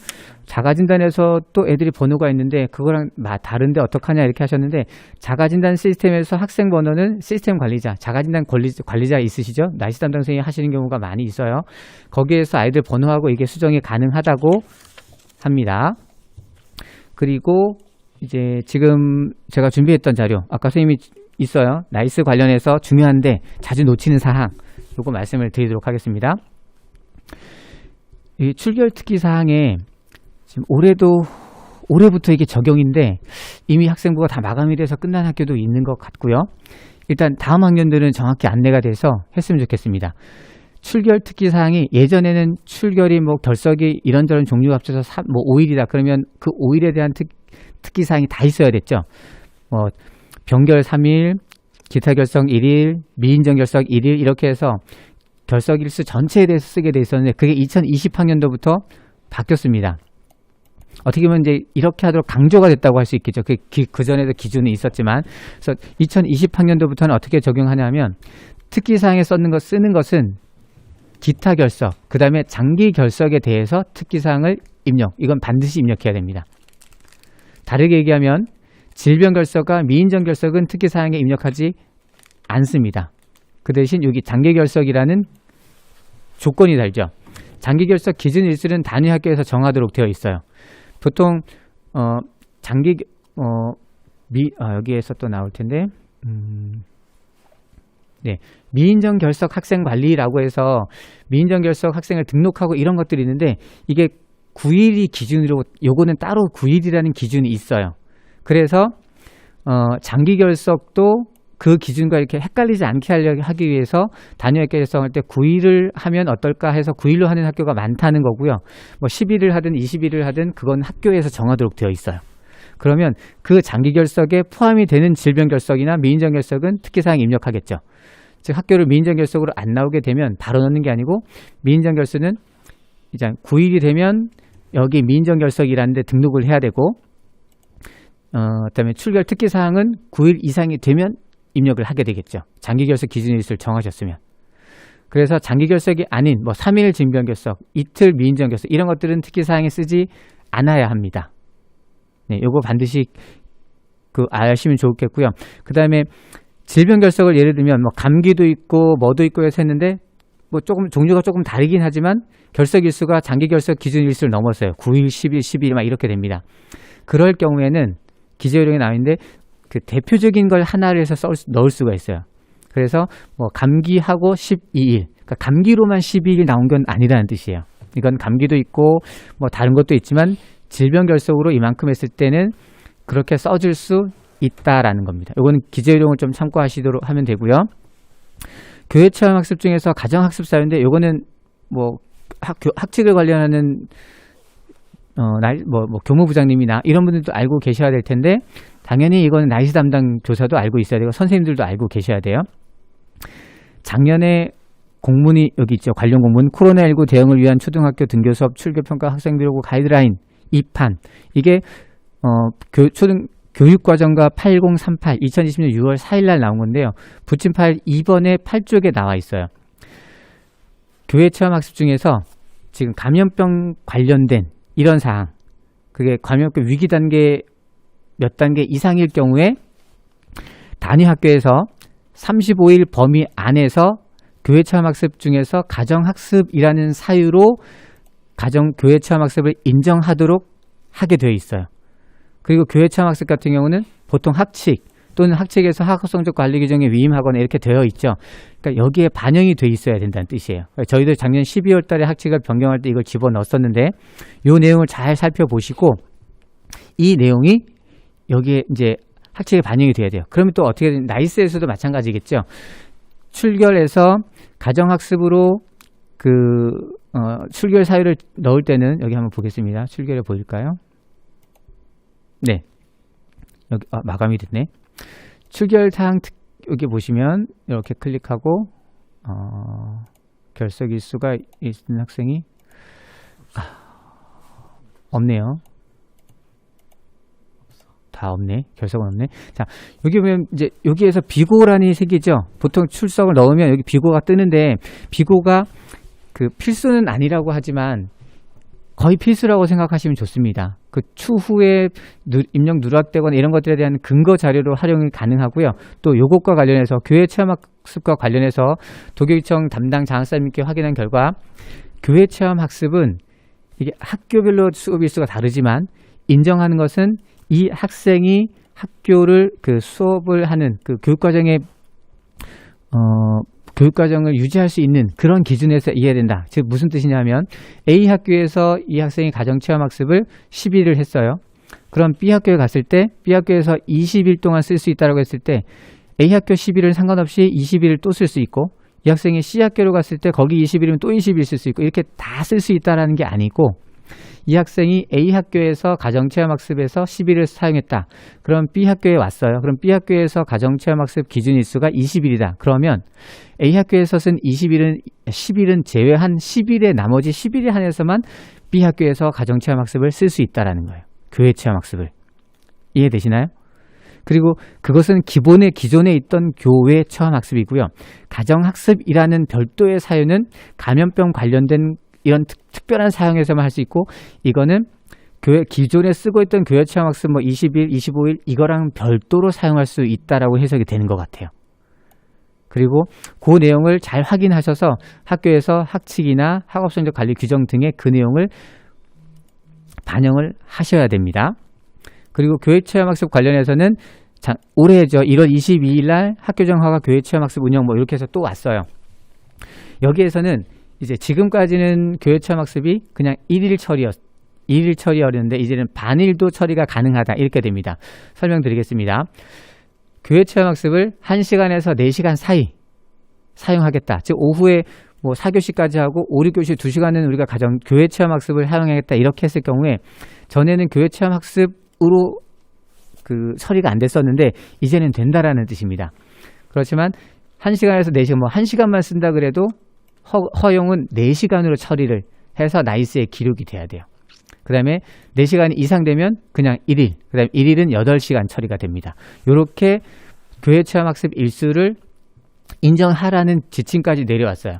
자가진단에서 또 애들이 번호가 있는데 그거랑 다른데 어떡하냐 이렇게 하셨는데 자가진단 시스템에서 학생번호는 시스템 관리자, 자가진단 관리자 있으시죠? 날씨 담당 선생님이 하시는 경우가 많이 있어요. 거기에서 아이들 번호하고 이게 수정이 가능하다고 합니다. 그리고 이제 지금 제가 준비했던 자료 아까 선생님이 있어요. 나이스 관련해서 중요한데 자주 놓치는 사항 요거 말씀을 드리도록 하겠습니다. 이 출결 특기 사항에 지금 올해부터 이게 적용인데 이미 학생부가 다 마감이 돼서 끝난 학교도 있는 것 같고요. 일단 다음 학년들은 정확히 안내가 돼서 했으면 좋겠습니다. 출결 특기 사항이 예전에는 출결이 뭐 결석이 이런저런 종류가 합쳐서 5일이다 그러면 그 5일에 대한 특기 사항이 다 있어야 됐죠. 뭐 병결 3일, 기타 결석 1일, 미인정 결석 1일 이렇게 해서 결석 일수 전체에 대해서 쓰게 돼 있었는데 그게 2020학년도부터 바뀌었습니다. 어떻게 보면 이제 이렇게 하도록 강조가 됐다고 할 수 있겠죠. 그 전에도 기준이 있었지만 그래서 2020학년도부터는 어떻게 적용하냐면 특기사항에 쓰는 것은 기타 결석, 그 다음에 장기 결석에 대해서 특기사항을 이건 반드시 입력해야 됩니다. 다르게 얘기하면 질병 결석과 미인정 결석은 특기사항에 입력하지 않습니다. 그 대신 여기 장기 결석이라는 조건이 달죠. 장기 결석 기준 일수는 단위 학교에서 정하도록 되어 있어요. 보통 여기에서 또 나올 텐데 네, 미인정 결석 학생 관리라고 해서 미인정 결석 학생을 등록하고 이런 것들이 있는데 이게 9일이 기준으로, 요거는 따로 9일이라는 기준이 있어요. 그래서 장기 결석도 그 기준과 이렇게 헷갈리지 않게 하기 위해서 단위학교 결성할 때 9일을 하면 어떨까 해서 9일로 하는 학교가 많다는 거고요. 뭐 10일을 하든 20일을 하든 그건 학교에서 정하도록 되어 있어요. 그러면 그 장기 결석에 포함이 되는 질병 결석이나 미인정 결석은 특기사항 입력하겠죠. 즉 학교를 미인정 결석으로 안 나오게 되면 바로 넣는 게 아니고, 미인정 결석은 이제 9일이 되면 여기 미인정 결석이라는 데 등록을 해야 되고, 그다음에 출결 특기사항은 9일 이상이 되면 입력을 하게 되겠죠. 장기 결석 기준일수를 정하셨으면. 그래서 장기 결석이 아닌 뭐 3일 질병 결석, 이틀 미인정 결석 이런 것들은 특기사항에 쓰지 않아야 합니다. 네, 요거 반드시 아시면 좋겠고요. 그 다음에 질병 결석을 예를 들면 뭐 감기도 있고 뭐도 있고 해서 했는데 뭐 조금 종류가 조금 다르긴 하지만 결석 일수가 장기 결석 기준 일수를 넘었어요. 9일, 10일, 12일 막 이렇게 됩니다. 그럴 경우에는 기재요령에 나와 있는데 그 대표적인 걸 하나를 해서 넣을 수가 있어요. 그래서 뭐 감기하고 12일, 그러니까 감기로만 12일 나온 건 아니라는 뜻이에요. 이건 감기도 있고 뭐 다른 것도 있지만 질병 결석으로 이만큼 했을 때는 그렇게 써줄 수 있다라는 겁니다. 이거는 기재요령을 좀 참고하시도록 하면 되고요. 교회 체험 학습 중에서 가정 학습 사유인데 이거는 뭐 학칙을 관련하는 교무부장님이나 이런 분들도 알고 계셔야 될 텐데, 당연히 이거는 나이스 담당 교사도 알고 있어야 되고 선생님들도 알고 계셔야 돼요. 작년에 공문이 여기 있죠. 관련 공문. 코로나19 대응을 위한 초등학교 등교 수업 출결평가 학생비로고 가이드라인 2판. 이게 교육과정과 8038 2020년 6월 4일 날 나온 건데요. 부침파일 2번에 8쪽에 나와 있어요. 교회 체험 학습 중에서 지금 감염병 관련된 이런 사항, 그게 감염병 위기 단계 몇 단계 이상일 경우에 단위 학교에서 35일 범위 안에서 교회 체험 학습 중에서 가정 학습이라는 사유로 교회 체험 학습을 인정하도록 하게 되어 있어요. 그리고 교회 체험 학습 같은 경우는 보통 학칙 또는 학칙에서 학업 성적 관리 규정에 위임하거나 이렇게 되어 있죠. 그러니까 여기에 반영이 돼 있어야 된다는 뜻이에요. 저희도 작년 12월 달에 학칙을 변경할 때 이걸 집어넣었었는데 이 내용을 잘 살펴보시고 이 내용이 여기에 이제 학칙에 반영이 돼야 돼요. 그러면 또 어떻게 되는, 나이스에서도 마찬가지겠죠. 출결해서 가정학습으로 출결 사유를 넣을 때는 여기 한번 보겠습니다. 출결해 보일까요? 네. 여기 마감이 됐네. 출결 사항 여기 보시면 이렇게 클릭하고 결석 일수가 있는 학생이 없네요. 다 없네. 결석은 없네. 자, 여기 보면 이제 여기에서 비고란이 생기죠. 보통 출석을 넣으면 여기 비고가 뜨는데 비고가 필수는 아니라고 하지만 거의 필수라고 생각하시면 좋습니다. 추후에 입력 누락되거나 이런 것들에 대한 근거 자료로 활용이 가능하고요. 또 요것과 관련해서 교회 체험학습과 관련해서 도교육청 담당 장학사님께 확인한 결과 교회 체험학습은 이게 학교별로 수업 일수가 다르지만 인정하는 것은 이 학생이 학교를 수업을 하는 교육과정을 유지할 수 있는 그런 기준에서 이해된다. 즉 무슨 뜻이냐면 A 학교에서 이 학생이 가정체험학습을 10일을 했어요. 그럼 B 학교에 갔을 때 B 학교에서 20일 동안 쓸 수 있다고 했을 때 A 학교 10일은 상관없이 20일을 또 쓸 수 있고, 이 학생이 C 학교로 갔을 때 거기 20일이면 또 20일 쓸 수 있고, 이렇게 다 쓸 수 있다는 게 아니고 이 학생이 A 학교에서 가정체험학습에서 10일을 사용했다. 그럼 B 학교에 왔어요. 그럼 B 학교에서 가정체험학습 기준 일수가 20일이다. 그러면 A 학교에서 쓴 10일은 제외한 10일의 나머지 11일 한해서만 B 학교에서 가정체험학습을 쓸 수 있다는 거예요. 교회체험학습을. 이해되시나요? 그리고 그것은 기존에 있던 교회 체험학습이고요. 가정학습이라는 별도의 사유는 감염병 관련된 이런 특별한 사용에서만 할 수 있고, 이거는 기존에 쓰고 있던 교회 체험학습 20일, 25일 이거랑 별도로 사용할 수 있다라고 해석이 되는 것 같아요. 그리고 그 내용을 잘 확인하셔서 학교에서 학칙이나 학업성적 관리 규정 등의 그 내용을 반영을 하셔야 됩니다. 그리고 교회체험학습 관련해서는 올해죠. 1월 22일 날 학교정허가 교회체험학습 운영 이렇게 해서 또 왔어요. 여기에서는 이제 지금까지는 교회체험학습이 그냥 1일 처리였 일일 처리였는데 이제는 반일도 처리가 가능하다 이렇게 됩니다. 설명드리겠습니다. 교회 체험학습을 1시간에서 4시간 사이 사용하겠다. 즉 오후에 뭐 4교시까지 하고 5, 6교시 2시간은 우리가 가정 교회 체험학습을 사용하겠다 이렇게 했을 경우에 전에는 교회 체험학습으로 그 처리가 안 됐었는데 이제는 된다라는 뜻입니다. 그렇지만 1시간에서 4시간 뭐 1시간만 쓴다 그래도 허용은 4시간으로 처리를 해서 나이스에 기록이 돼야 돼요. 그 다음에 4시간 이상 되면 그냥 1일, 그 다음에 1일은 8시간 처리가 됩니다. 이렇게 교회 체험학습 일수를 인정하라는 지침까지 내려왔어요.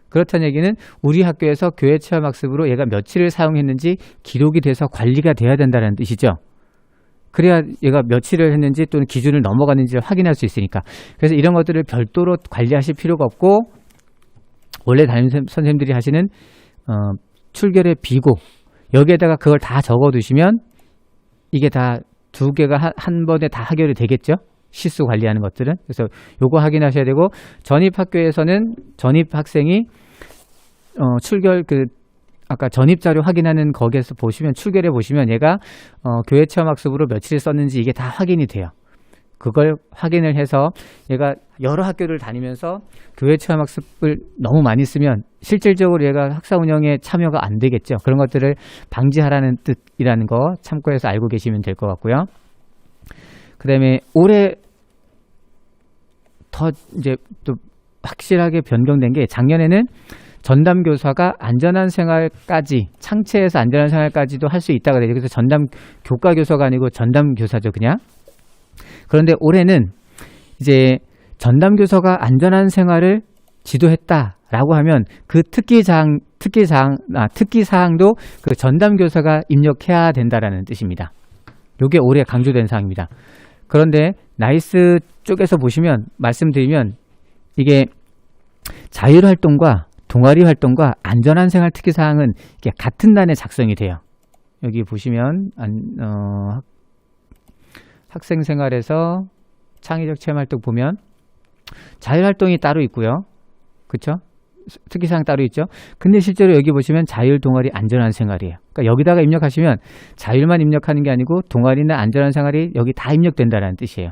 그렇다는 얘기는 우리 학교에서 교회 체험학습으로 얘가 며칠을 사용했는지 기록이 돼서 관리가 돼야 된다는 뜻이죠. 그래야 얘가 며칠을 했는지 또는 기준을 넘어갔는지를 확인할 수 있으니까. 그래서 이런 것들을 별도로 관리하실 필요가 없고 원래 담임 선생님들이 하시는 출결의 비고 여기에다가 그걸 다 적어두시면 이게 다 2개가 한 번에 다 해결이 되겠죠. 시수 관리하는 것들은. 그래서 요거 확인하셔야 되고 전입학교에서는 전입학생이 출결 아까 전입자료 확인하는 거기에서 보시면 출결해 보시면 얘가 교회 체험학습으로 며칠 썼는지 이게 다 확인이 돼요. 그걸 확인을 해서 얘가 여러 학교를 다니면서 교회 체험학습을 너무 많이 쓰면 실질적으로 얘가 학사 운영에 참여가 안 되겠죠. 그런 것들을 방지하라는 뜻이라는 거 참고해서 알고 계시면 될 것 같고요. 그 다음에 올해 더 이제 또 확실하게 변경된 게 작년에는 전담 교사가 안전한 생활까지 창체에서 안전한 생활까지도 할 수 있다고 되죠. 그래서 전담 교과 교사가 아니고 전담 교사죠, 그냥. 그런데 올해는 이제 전담 교사가 안전한 생활을 지도했다라고 하면 그 특기 사항도 그 전담 교사가 입력해야 된다라는 뜻입니다. 이게 올해 강조된 사항입니다. 그런데 나이스 쪽에서 보시면 말씀드리면 이게 자율활동과 동아리 활동과 안전한 생활 특기 사항은 이게 같은 단에 작성이 돼요. 여기 보시면 학생 생활에서 창의적 체험 활동 보면 자율활동이 따로 있고요. 그렇죠? 특기사항 따로 있죠. 근데 실제로 여기 보시면 자율 동아리 안전한 생활이에요. 그러니까 여기다가 입력하시면 자율만 입력하는 게 아니고 동아리나 안전한 생활이 여기 다 입력된다는 뜻이에요.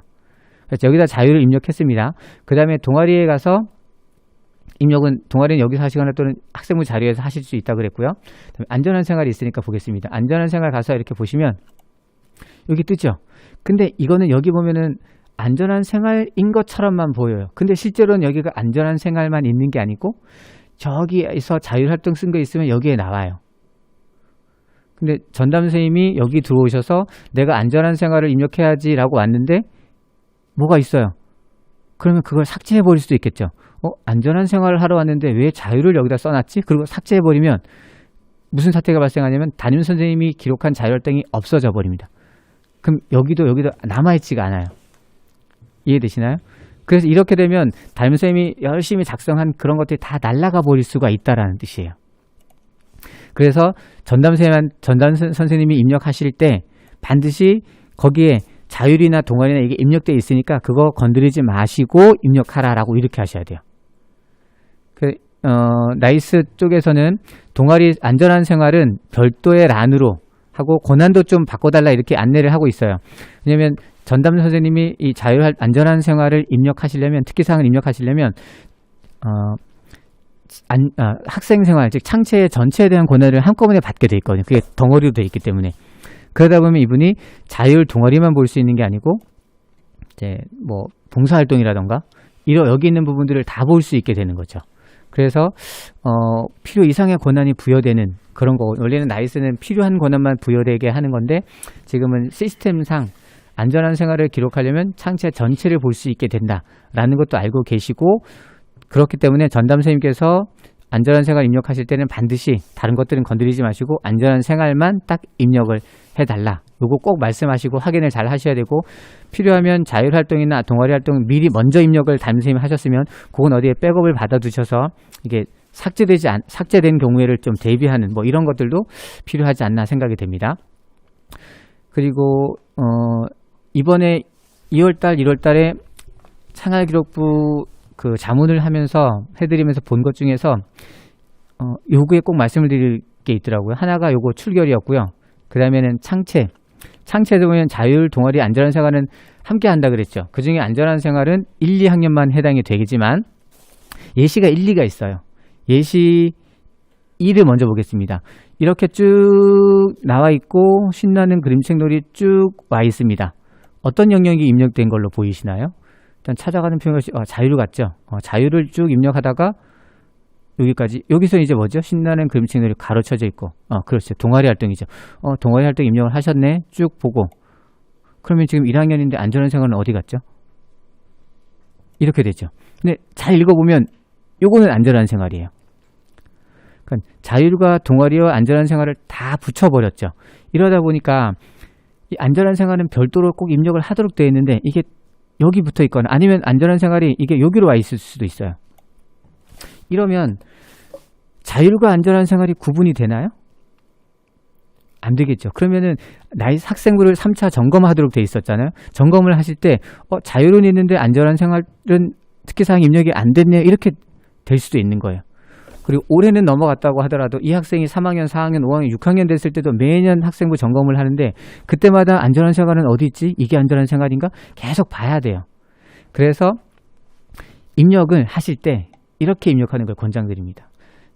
그래서 여기다 자율을 입력했습니다. 그 다음에 동아리에 가서 입력은 동아리는 여기서 하시거나 또는 학생부 자료에서 하실 수 있다고 그랬고요. 그다음에 안전한 생활이 있으니까 보겠습니다. 안전한 생활 가서 이렇게 보시면 여기 뜨죠. 근데 이거는 여기 보면은 안전한 생활인 것처럼만 보여요. 근데 실제로는 여기가 안전한 생활만 있는 게 아니고 저기에서 자율활동 쓴 거 있으면 여기에 나와요. 근데 전담 선생님이 여기 들어오셔서 내가 안전한 생활을 입력해야지 라고 왔는데 뭐가 있어요. 그러면 그걸 삭제해 버릴 수도 있겠죠. 안전한 생활을 하러 왔는데 왜 자율을 여기다 써놨지? 그리고 삭제해 버리면 무슨 사태가 발생하냐면 담임 선생님이 기록한 자율활동이 없어져 버립니다. 그럼 여기도 남아있지가 않아요. 이해되시나요? 그래서 이렇게 되면 담임 선생님이 열심히 작성한 그런 것들이 다 날아가 버릴 수가 있다라는 뜻이에요. 그래서 전담 선생님이 입력하실 때 반드시 거기에 자율이나 동아리나 이게 입력되어 있으니까 그거 건드리지 마시고 입력하라라고 이렇게 하셔야 돼요. 나이스 쪽에서는 동아리 안전한 생활은 별도의 란으로 하고 고난도 좀 바꿔달라 이렇게 안내를 하고 있어요. 왜냐하면 전담 선생님이 이 안전한 생활을 입력하시려면 특기사항을 입력하시려면 학생 생활 즉 창체 전체에 대한 권한을 한꺼번에 받게 돼 있거든요. 그게 덩어리로 돼 있기 때문에 그러다 보면 이분이 자율 동아리만 볼 수 있는 게 아니고 이제 뭐 봉사활동이라던가 여기 있는 부분들을 다 볼 수 있게 되는 거죠. 그래서 필요 이상의 권한이 부여되는 그런 거 원래는 나이스는 필요한 권한만 부여되게 하는 건데 지금은 시스템상 안전한 생활을 기록하려면 창체 전체를 볼 수 있게 된다라는 것도 알고 계시고 그렇기 때문에 전담 선생님께서 안전한 생활 입력하실 때는 반드시 다른 것들은 건드리지 마시고 안전한 생활만 딱 입력을 해달라. 요거 꼭 말씀하시고 확인을 잘 하셔야 되고 필요하면 자율활동이나 동아리 활동 미리 먼저 입력을 담임 선생님이 하셨으면 그건 어디에 백업을 받아 두셔서 이게 삭제된 경우에를 좀 대비하는 뭐 이런 것들도 필요하지 않나 생각이 됩니다. 그리고 이번에 2월달, 1월달에 생활기록부 그 자문을 하면서 해드리면서 본 것 중에서 요구에 꼭 말씀을 드릴 게 있더라고요. 하나가 요거 출결이었고요. 그 다음에는 창체. 창체에서 보면 자율, 동아리, 안전한 생활은 함께 한다 그랬죠. 그 중에 안전한 생활은 1, 2학년만 해당이 되겠지만 예시가 1, 2가 있어요. 예시 1을 먼저 보겠습니다. 이렇게 쭉 나와 있고 신나는 그림책 놀이 쭉 와 있습니다. 어떤 영역이 입력된 걸로 보이시나요? 일단 찾아가는 표현이 자유를 같죠. 자유를 쭉 입력하다가 여기까지. 여기서 이제 뭐죠? 신나는 그림책 놀이 가로쳐져 있고 그렇죠. 동아리 활동이죠. 동아리 활동 입력을 하셨네. 쭉 보고. 그러면 지금 1학년인데 안전한 생활은 어디 갔죠? 이렇게 되죠. 근데 잘 읽어보면 요거는 안전한 생활이에요. 그러니까 자율과 동아리와 안전한 생활을 다 붙여버렸죠. 이러다 보니까 이 안전한 생활은 별도로 꼭 입력을 하도록 되어 있는데 이게 여기 붙어 있거나 아니면 안전한 생활이 이게 여기로 와 있을 수도 있어요. 이러면 자율과 안전한 생활이 구분이 되나요? 안 되겠죠. 그러면은 나이 학생부를 3차 점검하도록 돼 있었잖아요. 점검을 하실 때 자율은 있는데 안전한 생활은 특기사항 입력이 안 됐네요. 이렇게 될 수도 있는 거예요. 그리고 올해는 넘어갔다고 하더라도 이 학생이 3학년, 4학년, 5학년, 6학년 됐을 때도 매년 학생부 점검을 하는데 그때마다 안전한 생활은 어디 있지? 이게 안전한 생활인가? 계속 봐야 돼요. 그래서 입력을 하실 때 이렇게 입력하는 걸 권장드립니다.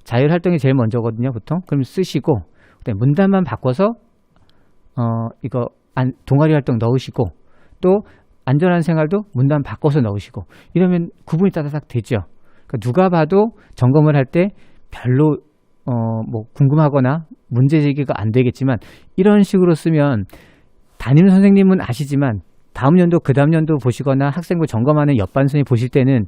자율활동이 제일 먼저거든요. 보통. 그럼 쓰시고 문단만 바꿔서 이거 동아리 활동 넣으시고 또 안전한 생활도 문단 바꿔서 넣으시고 이러면 구분이 따다닥 되죠. 그러니까 누가 봐도 점검을 할 때 별로 뭐 궁금하거나 문제 제기가 안 되겠지만 이런 식으로 쓰면 담임 선생님은 아시지만 다음 연도 그 다음 연도 보시거나 학생부 점검하는 옆반 선생님 보실 때는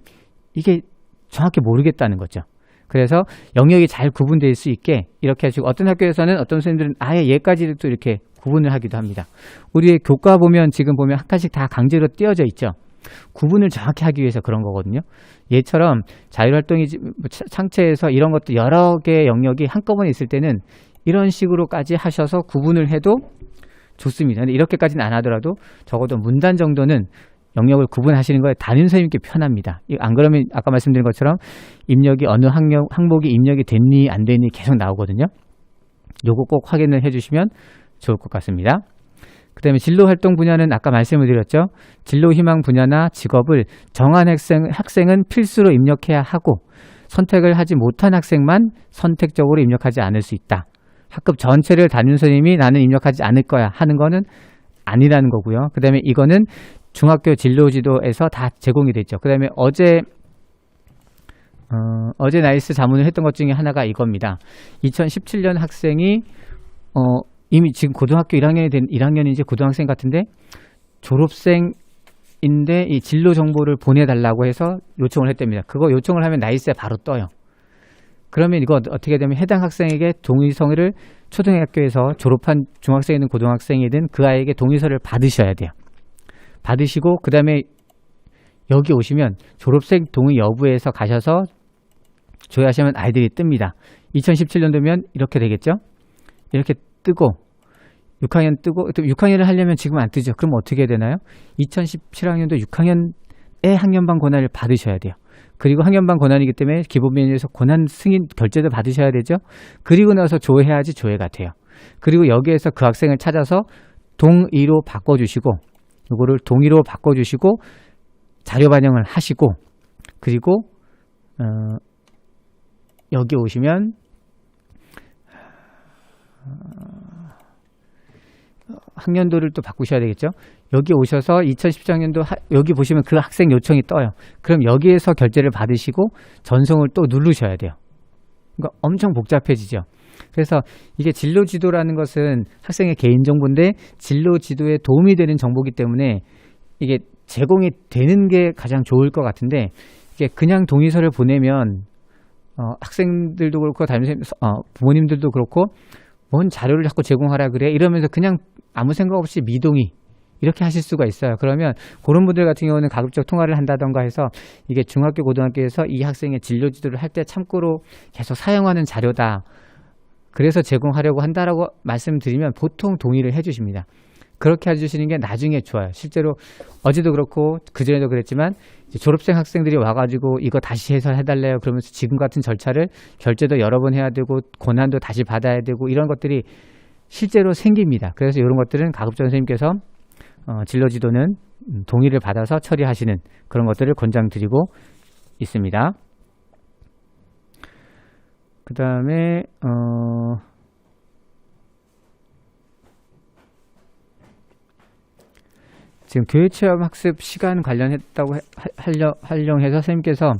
이게 정확히 모르겠다는 거죠. 그래서 영역이 잘 구분될 수 있게 이렇게 하시고 어떤 학교에서는 어떤 선생님들은 아예 얘까지도 또 이렇게 구분을 하기도 합니다. 우리의 교과 보면 지금 보면 한 칸씩 다 강제로 띄어져 있죠. 구분을 정확히 하기 위해서 그런 거거든요. 얘처럼 자율활동이 창체에서 이런 것도 여러 개의 영역이 한꺼번에 있을 때는 이런 식으로까지 하셔서 구분을 해도 좋습니다. 근데 이렇게까지는 안 하더라도 적어도 문단 정도는 영역을 구분하시는 거에 담임 선생님께 편합니다. 안 그러면 아까 말씀드린 것처럼 입력이 어느 항목이 입력이 됐니 안 됐니 계속 나오거든요. 요거 꼭 확인을 해주시면 좋을 것 같습니다. 그 다음에 진로 활동 분야는 아까 말씀을 드렸죠. 진로 희망 분야나 직업을 정한 학생은 필수로 입력해야 하고 선택을 하지 못한 학생만 선택적으로 입력하지 않을 수 있다. 학급 전체를 담임 선생님이 나는 입력하지 않을 거야 하는 거는 아니라는 거고요. 그 다음에 이거는 중학교 진로지도에서 다 제공이 됐죠. 그 다음에 어제 나이스 자문을 했던 것 중에 하나가 이겁니다. 2017년 학생이 이미 지금 고등학교 1학년이 된 1학년인지 고등학생 같은데 졸업생인데 이 진로 정보를 보내달라고 해서 요청을 했답니다. 그거 요청을 하면 나이스에 바로 떠요. 그러면 이거 어떻게 되면 해당 학생에게 동의서를 초등학교에서 졸업한 중학생이든 고등학생이든 그 아이에게 동의서를 받으셔야 돼요. 받으시고 그 다음에 여기 오시면 졸업생 동의 여부에서 가셔서 조회하시면 아이들이 뜹니다. 2017년도면 이렇게 되겠죠? 이렇게 뜨고 6학년 뜨고 또 6학년을 하려면 지금 안 뜨죠. 그럼 어떻게 해야 되나요? 2017학년도 6학년의 학년반 권한을 받으셔야 돼요. 그리고 학년반 권한이기 때문에 기본 메뉴에서 권한 승인 결제도 받으셔야 되죠. 그리고 나서 조회해야지 조회가 돼요. 그리고 여기에서 그 학생을 찾아서 동의로 바꿔주시고 이거를 동의로 바꿔주시고 자료 반영을 하시고 그리고 여기 오시면 학년도를 또 바꾸셔야 되겠죠. 여기 오셔서 2017학년도 여기 보시면 그 학생 요청이 떠요. 그럼 여기에서 결제를 받으시고 전송을 또 누르셔야 돼요. 그러니까 엄청 복잡해지죠. 그래서 이게 진로지도라는 것은 학생의 개인정보인데 진로지도에 도움이 되는 정보이기 때문에 이게 제공이 되는 게 가장 좋을 것 같은데 이게 그냥 동의서를 보내면 학생들도 그렇고 부모님들도 그렇고 뭔 자료를 자꾸 제공하라 그래 이러면서 그냥 아무 생각 없이 미동의 이렇게 하실 수가 있어요. 그러면 그런 분들 같은 경우는 가급적 통화를 한다던가 해서 이게 중학교 고등학교에서 이 학생의 진로 지도를 할 때 참고로 계속 사용하는 자료다. 그래서 제공하려고 한다라고 말씀드리면 보통 동의를 해주십니다. 그렇게 해주시는 게 나중에 좋아요. 실제로 어제도 그렇고 그전에도 그랬지만 이제 졸업생 학생들이 와가지고 이거 다시 해설해달래요. 그러면서 지금 같은 절차를 결제도 여러 번 해야 되고 권한도 다시 받아야 되고 이런 것들이 실제로 생깁니다. 그래서 이런 것들은 가급적 선생님께서 진로 지도는 동의를 받아서 처리하시는 그런 것들을 권장드리고 있습니다. 그 다음에 지금 교육체험학습 시간 관련했다고 활용해서 선생님께서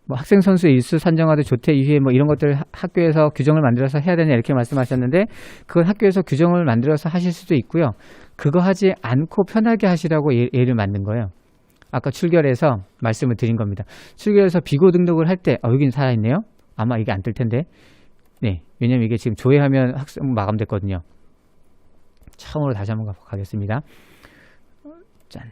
뭐 학생 선수 일수 산정하되 조퇴 이후에 뭐 이런 것들 학교에서 규정을 만들어서 해야 되냐 이렇게 말씀하셨는데, 그건 학교에서 규정을 만들어서 하실 수도 있고요. 그거 하지 않고 편하게 하시라고 예를 만든 거예요. 아까 출결해서 말씀을 드린 겁니다. 출결해서 비고 등록을 할 때 여긴 살아있네요. 아마 이게 안 뜰 텐데. 네, 왜냐면 이게 지금 조회하면 학생 마감됐거든요. 처음으로 다시 한번 가겠습니다. 짠.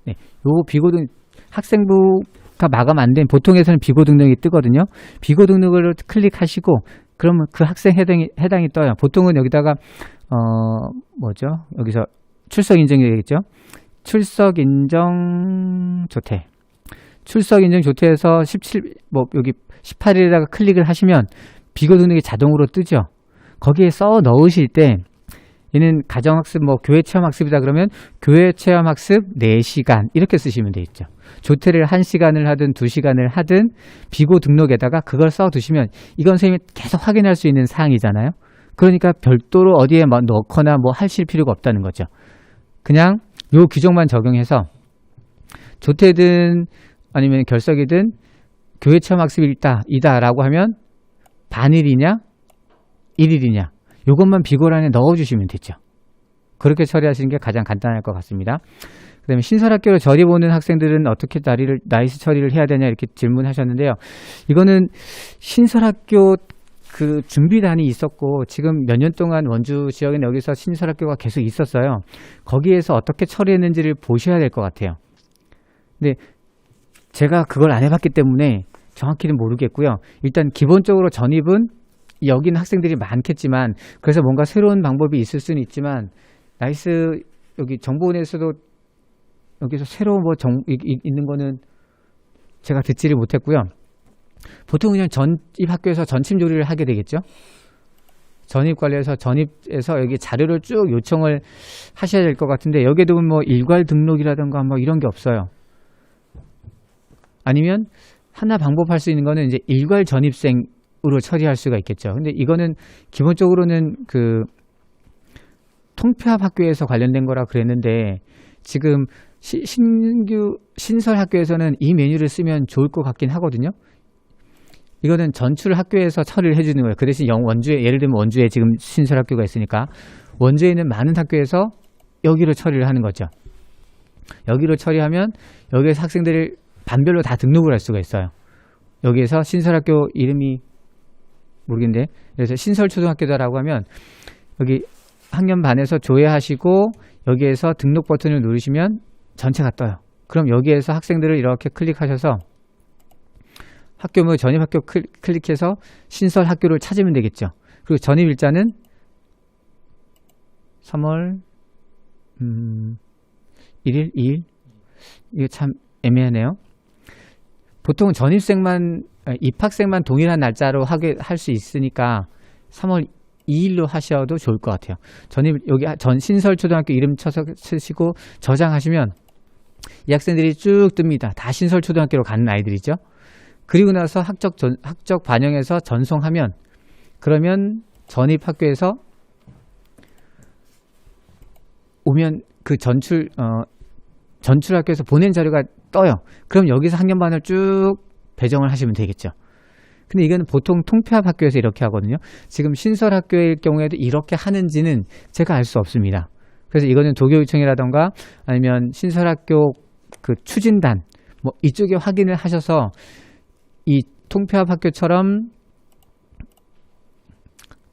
네, 요 비고 등 학생부가 마감 안 된 보통에서는 비고 등록이 뜨거든요. 비고 등록을 클릭하시고 그러면 그 학생 해당이 떠요. 보통은 여기다가 뭐죠? 여기서 출석 인정이 되겠죠. 출석 인정 조퇴. 출석 인정 조퇴에서 17 뭐 여기 18일에다가 클릭을 하시면 비고 등록이 자동으로 뜨죠. 거기에 써 넣으실 때 얘는 가정학습, 뭐 교회체험학습이다 그러면 교회체험학습 4시간 이렇게 쓰시면 되겠죠. 조퇴를 1시간을 하든 2시간을 하든 비고 등록에다가 그걸 써두시면 이건 선생님이 계속 확인할 수 있는 사항이잖아요. 그러니까 별도로 어디에 뭐 넣거나 뭐 하실 필요가 없다는 거죠. 그냥 요 규정만 적용해서 조퇴든 아니면 결석이든 교회체험학습이다라고 하면 반일이냐 1일이냐 요것만 비고란에 넣어주시면 되죠. 그렇게 처리하시는 게 가장 간단할 것 같습니다. 그 다음에 신설학교로 저리 보는 학생들은 어떻게 나이스 처리를 해야 되냐 이렇게 질문하셨는데요. 이거는 신설학교 그 준비단이 있었고 지금 몇 년 동안 원주 지역에는 여기서 신설학교가 계속 있었어요. 거기에서 어떻게 처리했는지를 보셔야 될 것 같아요. 근데 제가 그걸 안 해봤기 때문에 정확히는 모르겠고요. 일단 기본적으로 전입은 여기는 학생들이 많겠지만 그래서 뭔가 새로운 방법이 있을 수는 있지만 나이스 여기 정보원에서도 여기서 새로운 뭐 있는 거는 제가 듣지를 못했고요. 보통 그냥 전입학교에서 전침 조리를 하게 되겠죠. 전입관리에서 전입에서 여기 자료를 쭉 요청을 하셔야 될 것 같은데 여기에도 뭐 일괄 등록이라든가 뭐 이런 게 없어요. 아니면 하나 방법할 수 있는 거는 이제 일괄 전입생으로 처리할 수가 있겠죠. 근데 이거는 기본적으로는 그 통폐합 학교에서 관련된 거라 그랬는데 지금 신규 신설 학교에서는 이 메뉴를 쓰면 좋을 것 같긴 하거든요. 이거는 전출 학교에서 처리를 해주는 거예요. 그 대신 원주에 예를 들면 원주에 지금 신설 학교가 있으니까 원주에 있는 많은 학교에서 여기로 처리를 하는 거죠. 여기로 처리하면 여기에서 학생들을 반별로 다 등록을 할 수가 있어요. 여기에서 신설학교 이름이 모르겠는데 그래서 신설초등학교다라고 하면 여기 학년 반에서 조회하시고 여기에서 등록 버튼을 누르시면 전체가 떠요. 그럼 여기에서 학생들을 이렇게 클릭하셔서 학교물 전입학교 클릭해서 신설학교를 찾으면 되겠죠. 그리고 전입일자는 3월 1일, 2일 이거 참 애매하네요. 보통은 전입생만 입학생만 동일한 날짜로 할 수 있으니까 3월 2일로 하셔도 좋을 것 같아요. 전입 여기 신설초등학교 이름 쳐서 쓰시고 저장하시면 이 학생들이 쭉 뜹니다. 다 신설초등학교로 가는 아이들이죠. 그리고 나서 학적 반영해서 전송하면 그러면 전입학교에서 오면 그 전출학교에서 보낸 자료가 떠요. 그럼 여기서 학년반을 쭉 배정을 하시면 되겠죠. 근데 이거는 보통 통폐합 학교에서 이렇게 하거든요. 지금 신설학교일 경우에도 이렇게 하는지는 제가 알 수 없습니다. 그래서 이거는 도교육청이라던가 아니면 신설학교 그 추진단 뭐 이쪽에 확인을 하셔서 이 통폐합 학교처럼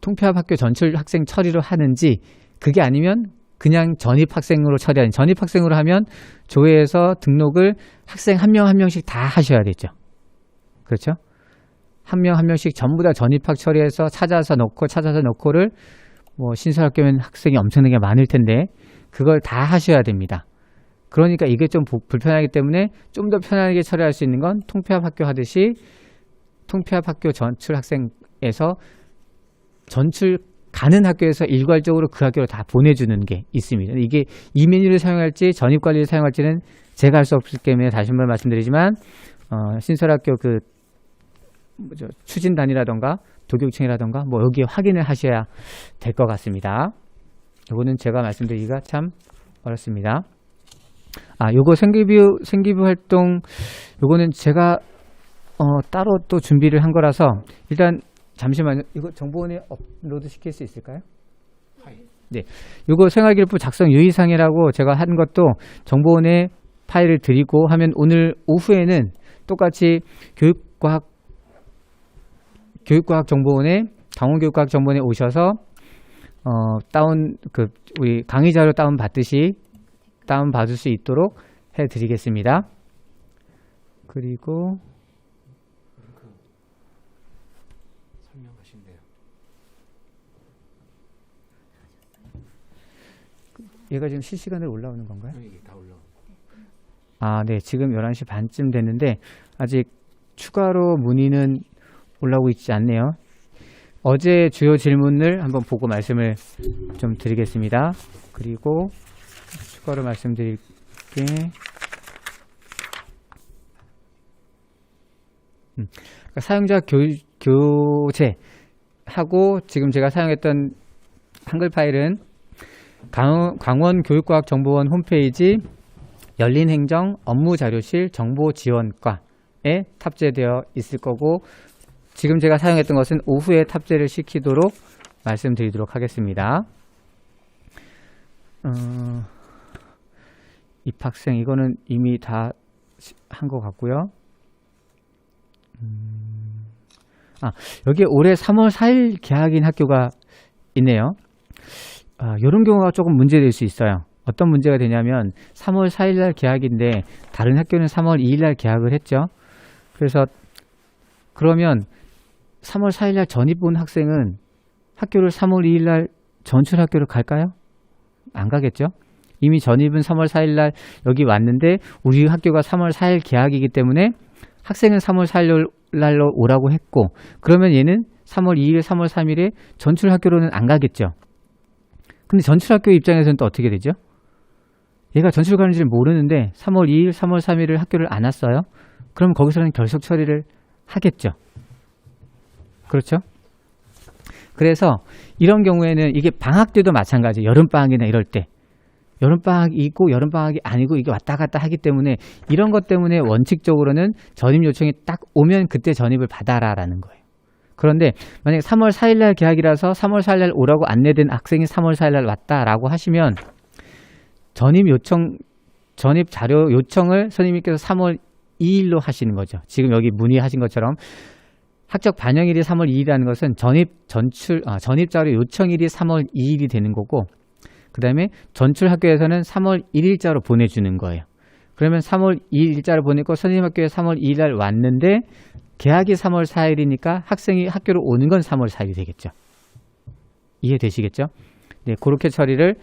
통폐합 학교 전출 학생 처리로 하는지 그게 아니면 그냥 전입학생으로 처리하는 전입학생으로 하면 조회에서 등록을 학생 한 명 한 명씩 다 하셔야 되죠. 그렇죠? 한 명 한 명씩 전부 다 전입학 처리해서 찾아서 넣고를 뭐 신설학교면 학생이 엄청나게 많을 텐데 그걸 다 하셔야 됩니다. 그러니까 이게 좀 불편하기 때문에 좀 더 편하게 처리할 수 있는 건 통폐합 학교 하듯이 통폐합 학교 전출 학생에서 전출 가는 학교에서 일괄적으로 그 학교로 다 보내주는 게 있습니다. 이게 이 메뉴를 사용할지 전입관리를 사용할지는 제가 할 수 없기 때문에 다시 한번 말씀드리지만 신설학교 그 추진단이라던가 도교육청이라던가 뭐 여기에 확인을 하셔야 될 것 같습니다. 이거는 제가 말씀드리기가 참 어렵습니다. 요거 생기부 활동 요거는 제가 따로 또 준비를 한 거라서 일단 잠시만요. 이거 정보원에 업로드 시킬 수 있을까요? 네. 요거 생활기록부 작성 유의사항이라고 제가 한 것도 정보원에 파일을 드리고 하면 오늘 오후에는 똑같이 교육과학 정보원에 강원교육과학 정보원에 오셔서 우리 강의 자료 다운 받을 수 있도록 해 드리겠습니다. 그리고 설명하시면 돼요. 얘가 지금 실시간으로 올라오는 건가요? 이게 다 올라오고. 네. 지금 11시 반쯤 됐는데 아직 추가로 문의는 올라오고 있지 않네요. 어제 주요 질문을 한번 보고 말씀을 좀 드리겠습니다. 그리고 추가로 말씀드릴 게 사용자 교체하고 지금 제가 사용했던 한글 파일은 강원교육과학정보원 홈페이지 열린행정 업무자료실 정보지원과에 탑재되어 있을 거고 지금 제가 사용했던 것은 오후에 탑재를 시키도록 말씀드리도록 하겠습니다. 입학생 이거는 이미 다 한 것 같고요. 여기에 올해 3월 4일 개학인 학교가 있네요. 이런 경우가 조금 문제될 수 있어요. 어떤 문제가 되냐면 3월 4일 날 개학인데 다른 학교는 3월 2일 날 개학을 했죠. 그래서 그러면 3월 4일 날 전입 온 학생은 학교를 3월 2일 날 전출 학교를 갈까요? 안 가겠죠. 이미 전입은 3월 4일 날 여기 왔는데 우리 학교가 3월 4일 개학이기 때문에 학생은 3월 4일 날로 오라고 했고 그러면 얘는 3월 2일, 3월 3일에 전출 학교로는 안 가겠죠. 근데 전출 학교 입장에서는 또 어떻게 되죠? 얘가 전출 가는지를 모르는데 3월 2일, 3월 3일을 학교를 안 왔어요. 그럼 거기서는 결석 처리를 하겠죠. 그렇죠? 그래서 이런 경우에는 이게 방학 때도 마찬가지. 여름방학이나 이럴 때. 여름방학이 있고 여름방학이 아니고 이게 왔다 갔다 하기 때문에 이런 것 때문에 원칙적으로는 전입 요청이 딱 오면 그때 전입을 받아라라는 거예요. 그런데 만약에 3월 4일 날 개학이라서 3월 4일 날 오라고 안내된 학생이 3월 4일 날 왔다라고 하시면 전입 자료 요청을 선생님께서 3월 2일로 하시는 거죠. 지금 여기 문의하신 것처럼 학적 반영일이 3월 2일이라는 것은 전입 자료 요청일이 3월 2일이 되는 거고 그 다음에 전출 학교에서는 3월 1일자로 보내주는 거예요. 그러면 3월 2일 일자로 보내고 선생님 학교에 3월 2일 날 왔는데 개학이 3월 4일이니까 학생이 학교로 오는 건 3월 4일이 되겠죠. 이해되시겠죠? 네, 그렇게 처리를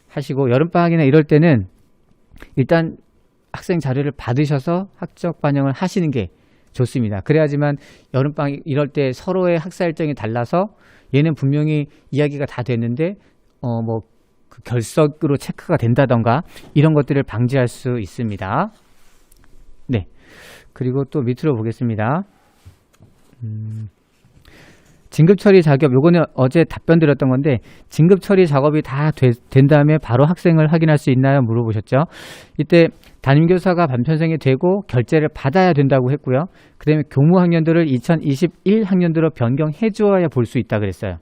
하시고 여름방학이나 이럴 때는 일단 학생 자료를 받으셔서 학적 반영을 하시는 게 좋습니다. 그래야지만 여름방학 이럴 때 서로의 학사 일정이 달라서 얘는 분명히 이야기가 다 됐는데 그 결석으로 체크가 된다던가 이런 것들을 방지할 수 있습니다. 네. 그리고 또 밑으로 보겠습니다. 진급 처리 작업, 요거는 어제 답변 드렸던 건데 진급 처리 작업이 다 된 다음에 바로 학생을 확인할 수 있나요? 물어보셨죠. 이때 담임교사가 반편성이 되고 결재를 받아야 된다고 했고요. 그 다음에 교무 학년도를 2021 학년도로 변경해 주어야 볼 수 있다 그랬어요.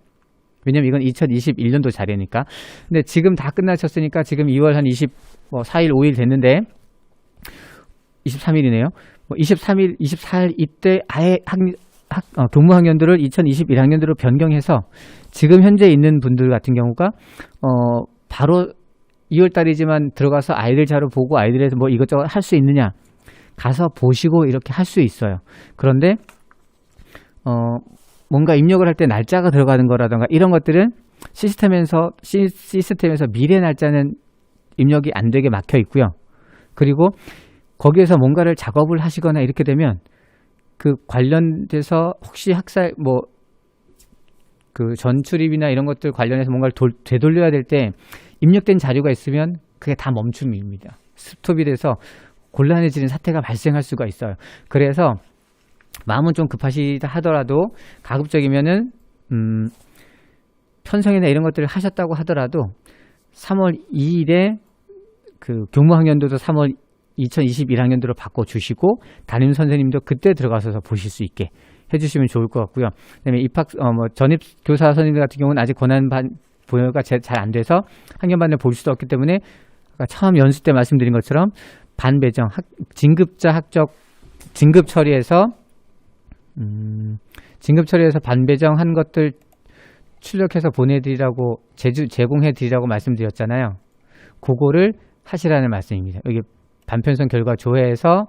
왜냐면 이건 2021년도 자료니까. 근데 지금 다 끝나셨으니까 지금 2월 한 24일, 5일 됐는데 23일이네요. 23일, 24일 이때 아예 교무 학년도를 2021학년도로 변경해서 지금 현재 있는 분들 같은 경우가 바로 2월 달이지만 들어가서 아이들 자료 보고 아이들에서 뭐 이것저것 할 수 있느냐 가서 보시고 이렇게 할 수 있어요. 그런데 뭔가 입력을 할 때 날짜가 들어가는 거라던가 이런 것들은 시스템에서 미래 날짜는 입력이 안 되게 막혀 있고요. 그리고 거기에서 뭔가를 작업을 하시거나 이렇게 되면 그 관련돼서 혹시 학살 그 전출입이나 이런 것들 관련해서 뭔가를 되돌려야 될 때 입력된 자료가 있으면 그게 다 멈춤입니다. 스톱이 돼서 곤란해지는 사태가 발생할 수가 있어요. 그래서 마음은 좀 급하시다 하더라도 가급적이면은 편성이나 이런 것들을 하셨다고 하더라도 3월 2일에 그 교무학년도도 3월 2021학년도로 바꿔주시고 담임 선생님도 그때 들어가서 보실 수 있게 해주시면 좋을 것 같고요. 그다음에 전입 교사 선생님들 같은 경우는 아직 권한 부여가 잘 안 돼서 학년반을 볼 수도 없기 때문에 아까 처음 연수 때 말씀드린 것처럼 반 배정, 진급자 학적 진급 처리해서 반 배정한 것들 출력해서 보내드리라고 제공해드리라고 말씀드렸잖아요. 그거를 하시라는 말씀입니다. 여기 반편성 결과 조회해서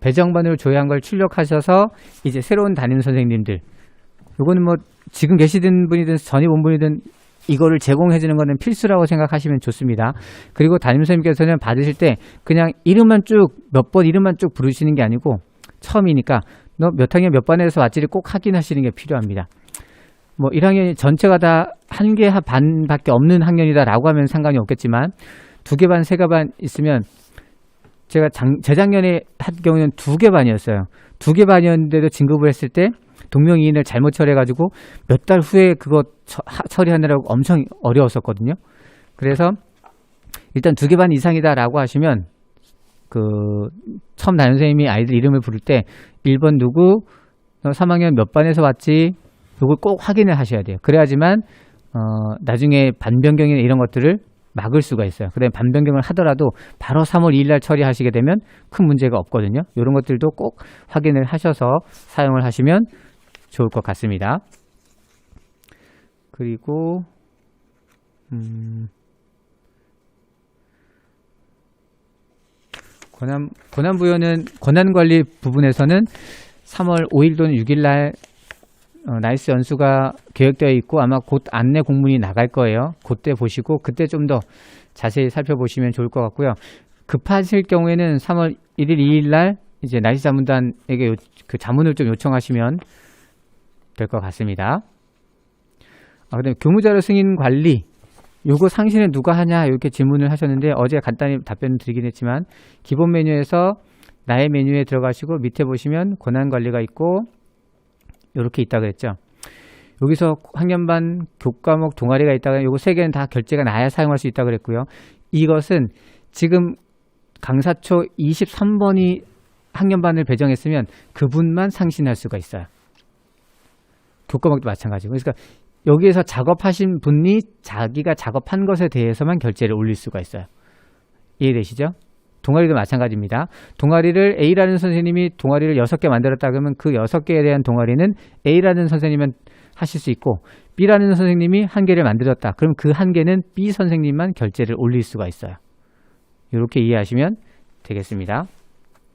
배정반으로 조회한 걸 출력하셔서 이제 새로운 담임 선생님들, 요거는 뭐 지금 계시던 분이든 전입 온 분이든 이거를 제공해주는 거는 필수라고 생각하시면 좋습니다. 그리고 담임 선생님께서는 받으실 때 그냥 이름만 쭉 몇 번 이름만 쭉 부르시는 게 아니고 처음이니까 너 몇 학년 몇 반에서 왔지를 꼭 확인하시는 게 필요합니다. 뭐 1학년이 전체가 다 한 개 반밖에 없는 학년이다라고 하면 상관이 없겠지만 2개 반, 3개 반 있으면 제가 재작년에 한 경우는 2개 반이었어요. 2개 반이었는데도 진급을 했을 때 동명이인을 잘못 처리해가지고 몇 달 후에 그거 처리하느라고 엄청 어려웠었거든요. 그래서 일단 2개 반 이상이다라고 하시면 그 처음 담임 선생님이 아이들 이름을 부를 때 1번 누구, 3학년 몇 반에서 왔지, 이걸 꼭 확인을 하셔야 돼요. 그래야지만 나중에 반 변경이나 이런 것들을 막을 수가 있어요. 그 다음에 반 변경을 하더라도 바로 3월 2일 날 처리하시게 되면 큰 문제가 없거든요. 이런 것들도 꼭 확인을 하셔서 사용을 하시면 좋을 것 같습니다. 그리고 권한부여는 권한관리 부분에서는 3월 5일 또는 6일 날 나이스 연수가 계획되어 있고 아마 곧 안내 공문이 나갈 거예요. 그때 보시고 그때 좀 더 자세히 살펴보시면 좋을 것 같고요. 급하실 경우에는 3월 1일, 2일 날 이제 나이스 자문단에게 그 자문을 좀 요청하시면 될 것 같습니다. 그다음에 교무자료 승인 관리, 요거 상시는 누가 하냐 이렇게 질문을 하셨는데 어제 간단히 답변을 드리긴 했지만 기본 메뉴에서 나의 메뉴에 들어가시고 밑에 보시면 권한 관리가 있고 이렇게 있다 그랬죠. 여기서 학년반 교과목 동아리가 있다가 요거 3개는 다 결제가 나야 사용할 수 있다 그랬고요. 이것은 지금 강사초 23번이 학년반을 배정했으면 그분만 상신할 수가 있어요. 교과목도 마찬가지고. 그러니까 여기에서 작업하신 분이 자기가 작업한 것에 대해서만 결제를 올릴 수가 있어요. 이해되시죠? 동아리도 마찬가지입니다. 동아리를 A라는 선생님이 동아리를 6개 만들었다 그러면 그 6개에 대한 동아리는 A라는 선생님은 하실 수 있고 B라는 선생님이 1개를 만들었다. 그럼 그 1개는 B 선생님만 결제를 올릴 수가 있어요. 이렇게 이해하시면 되겠습니다.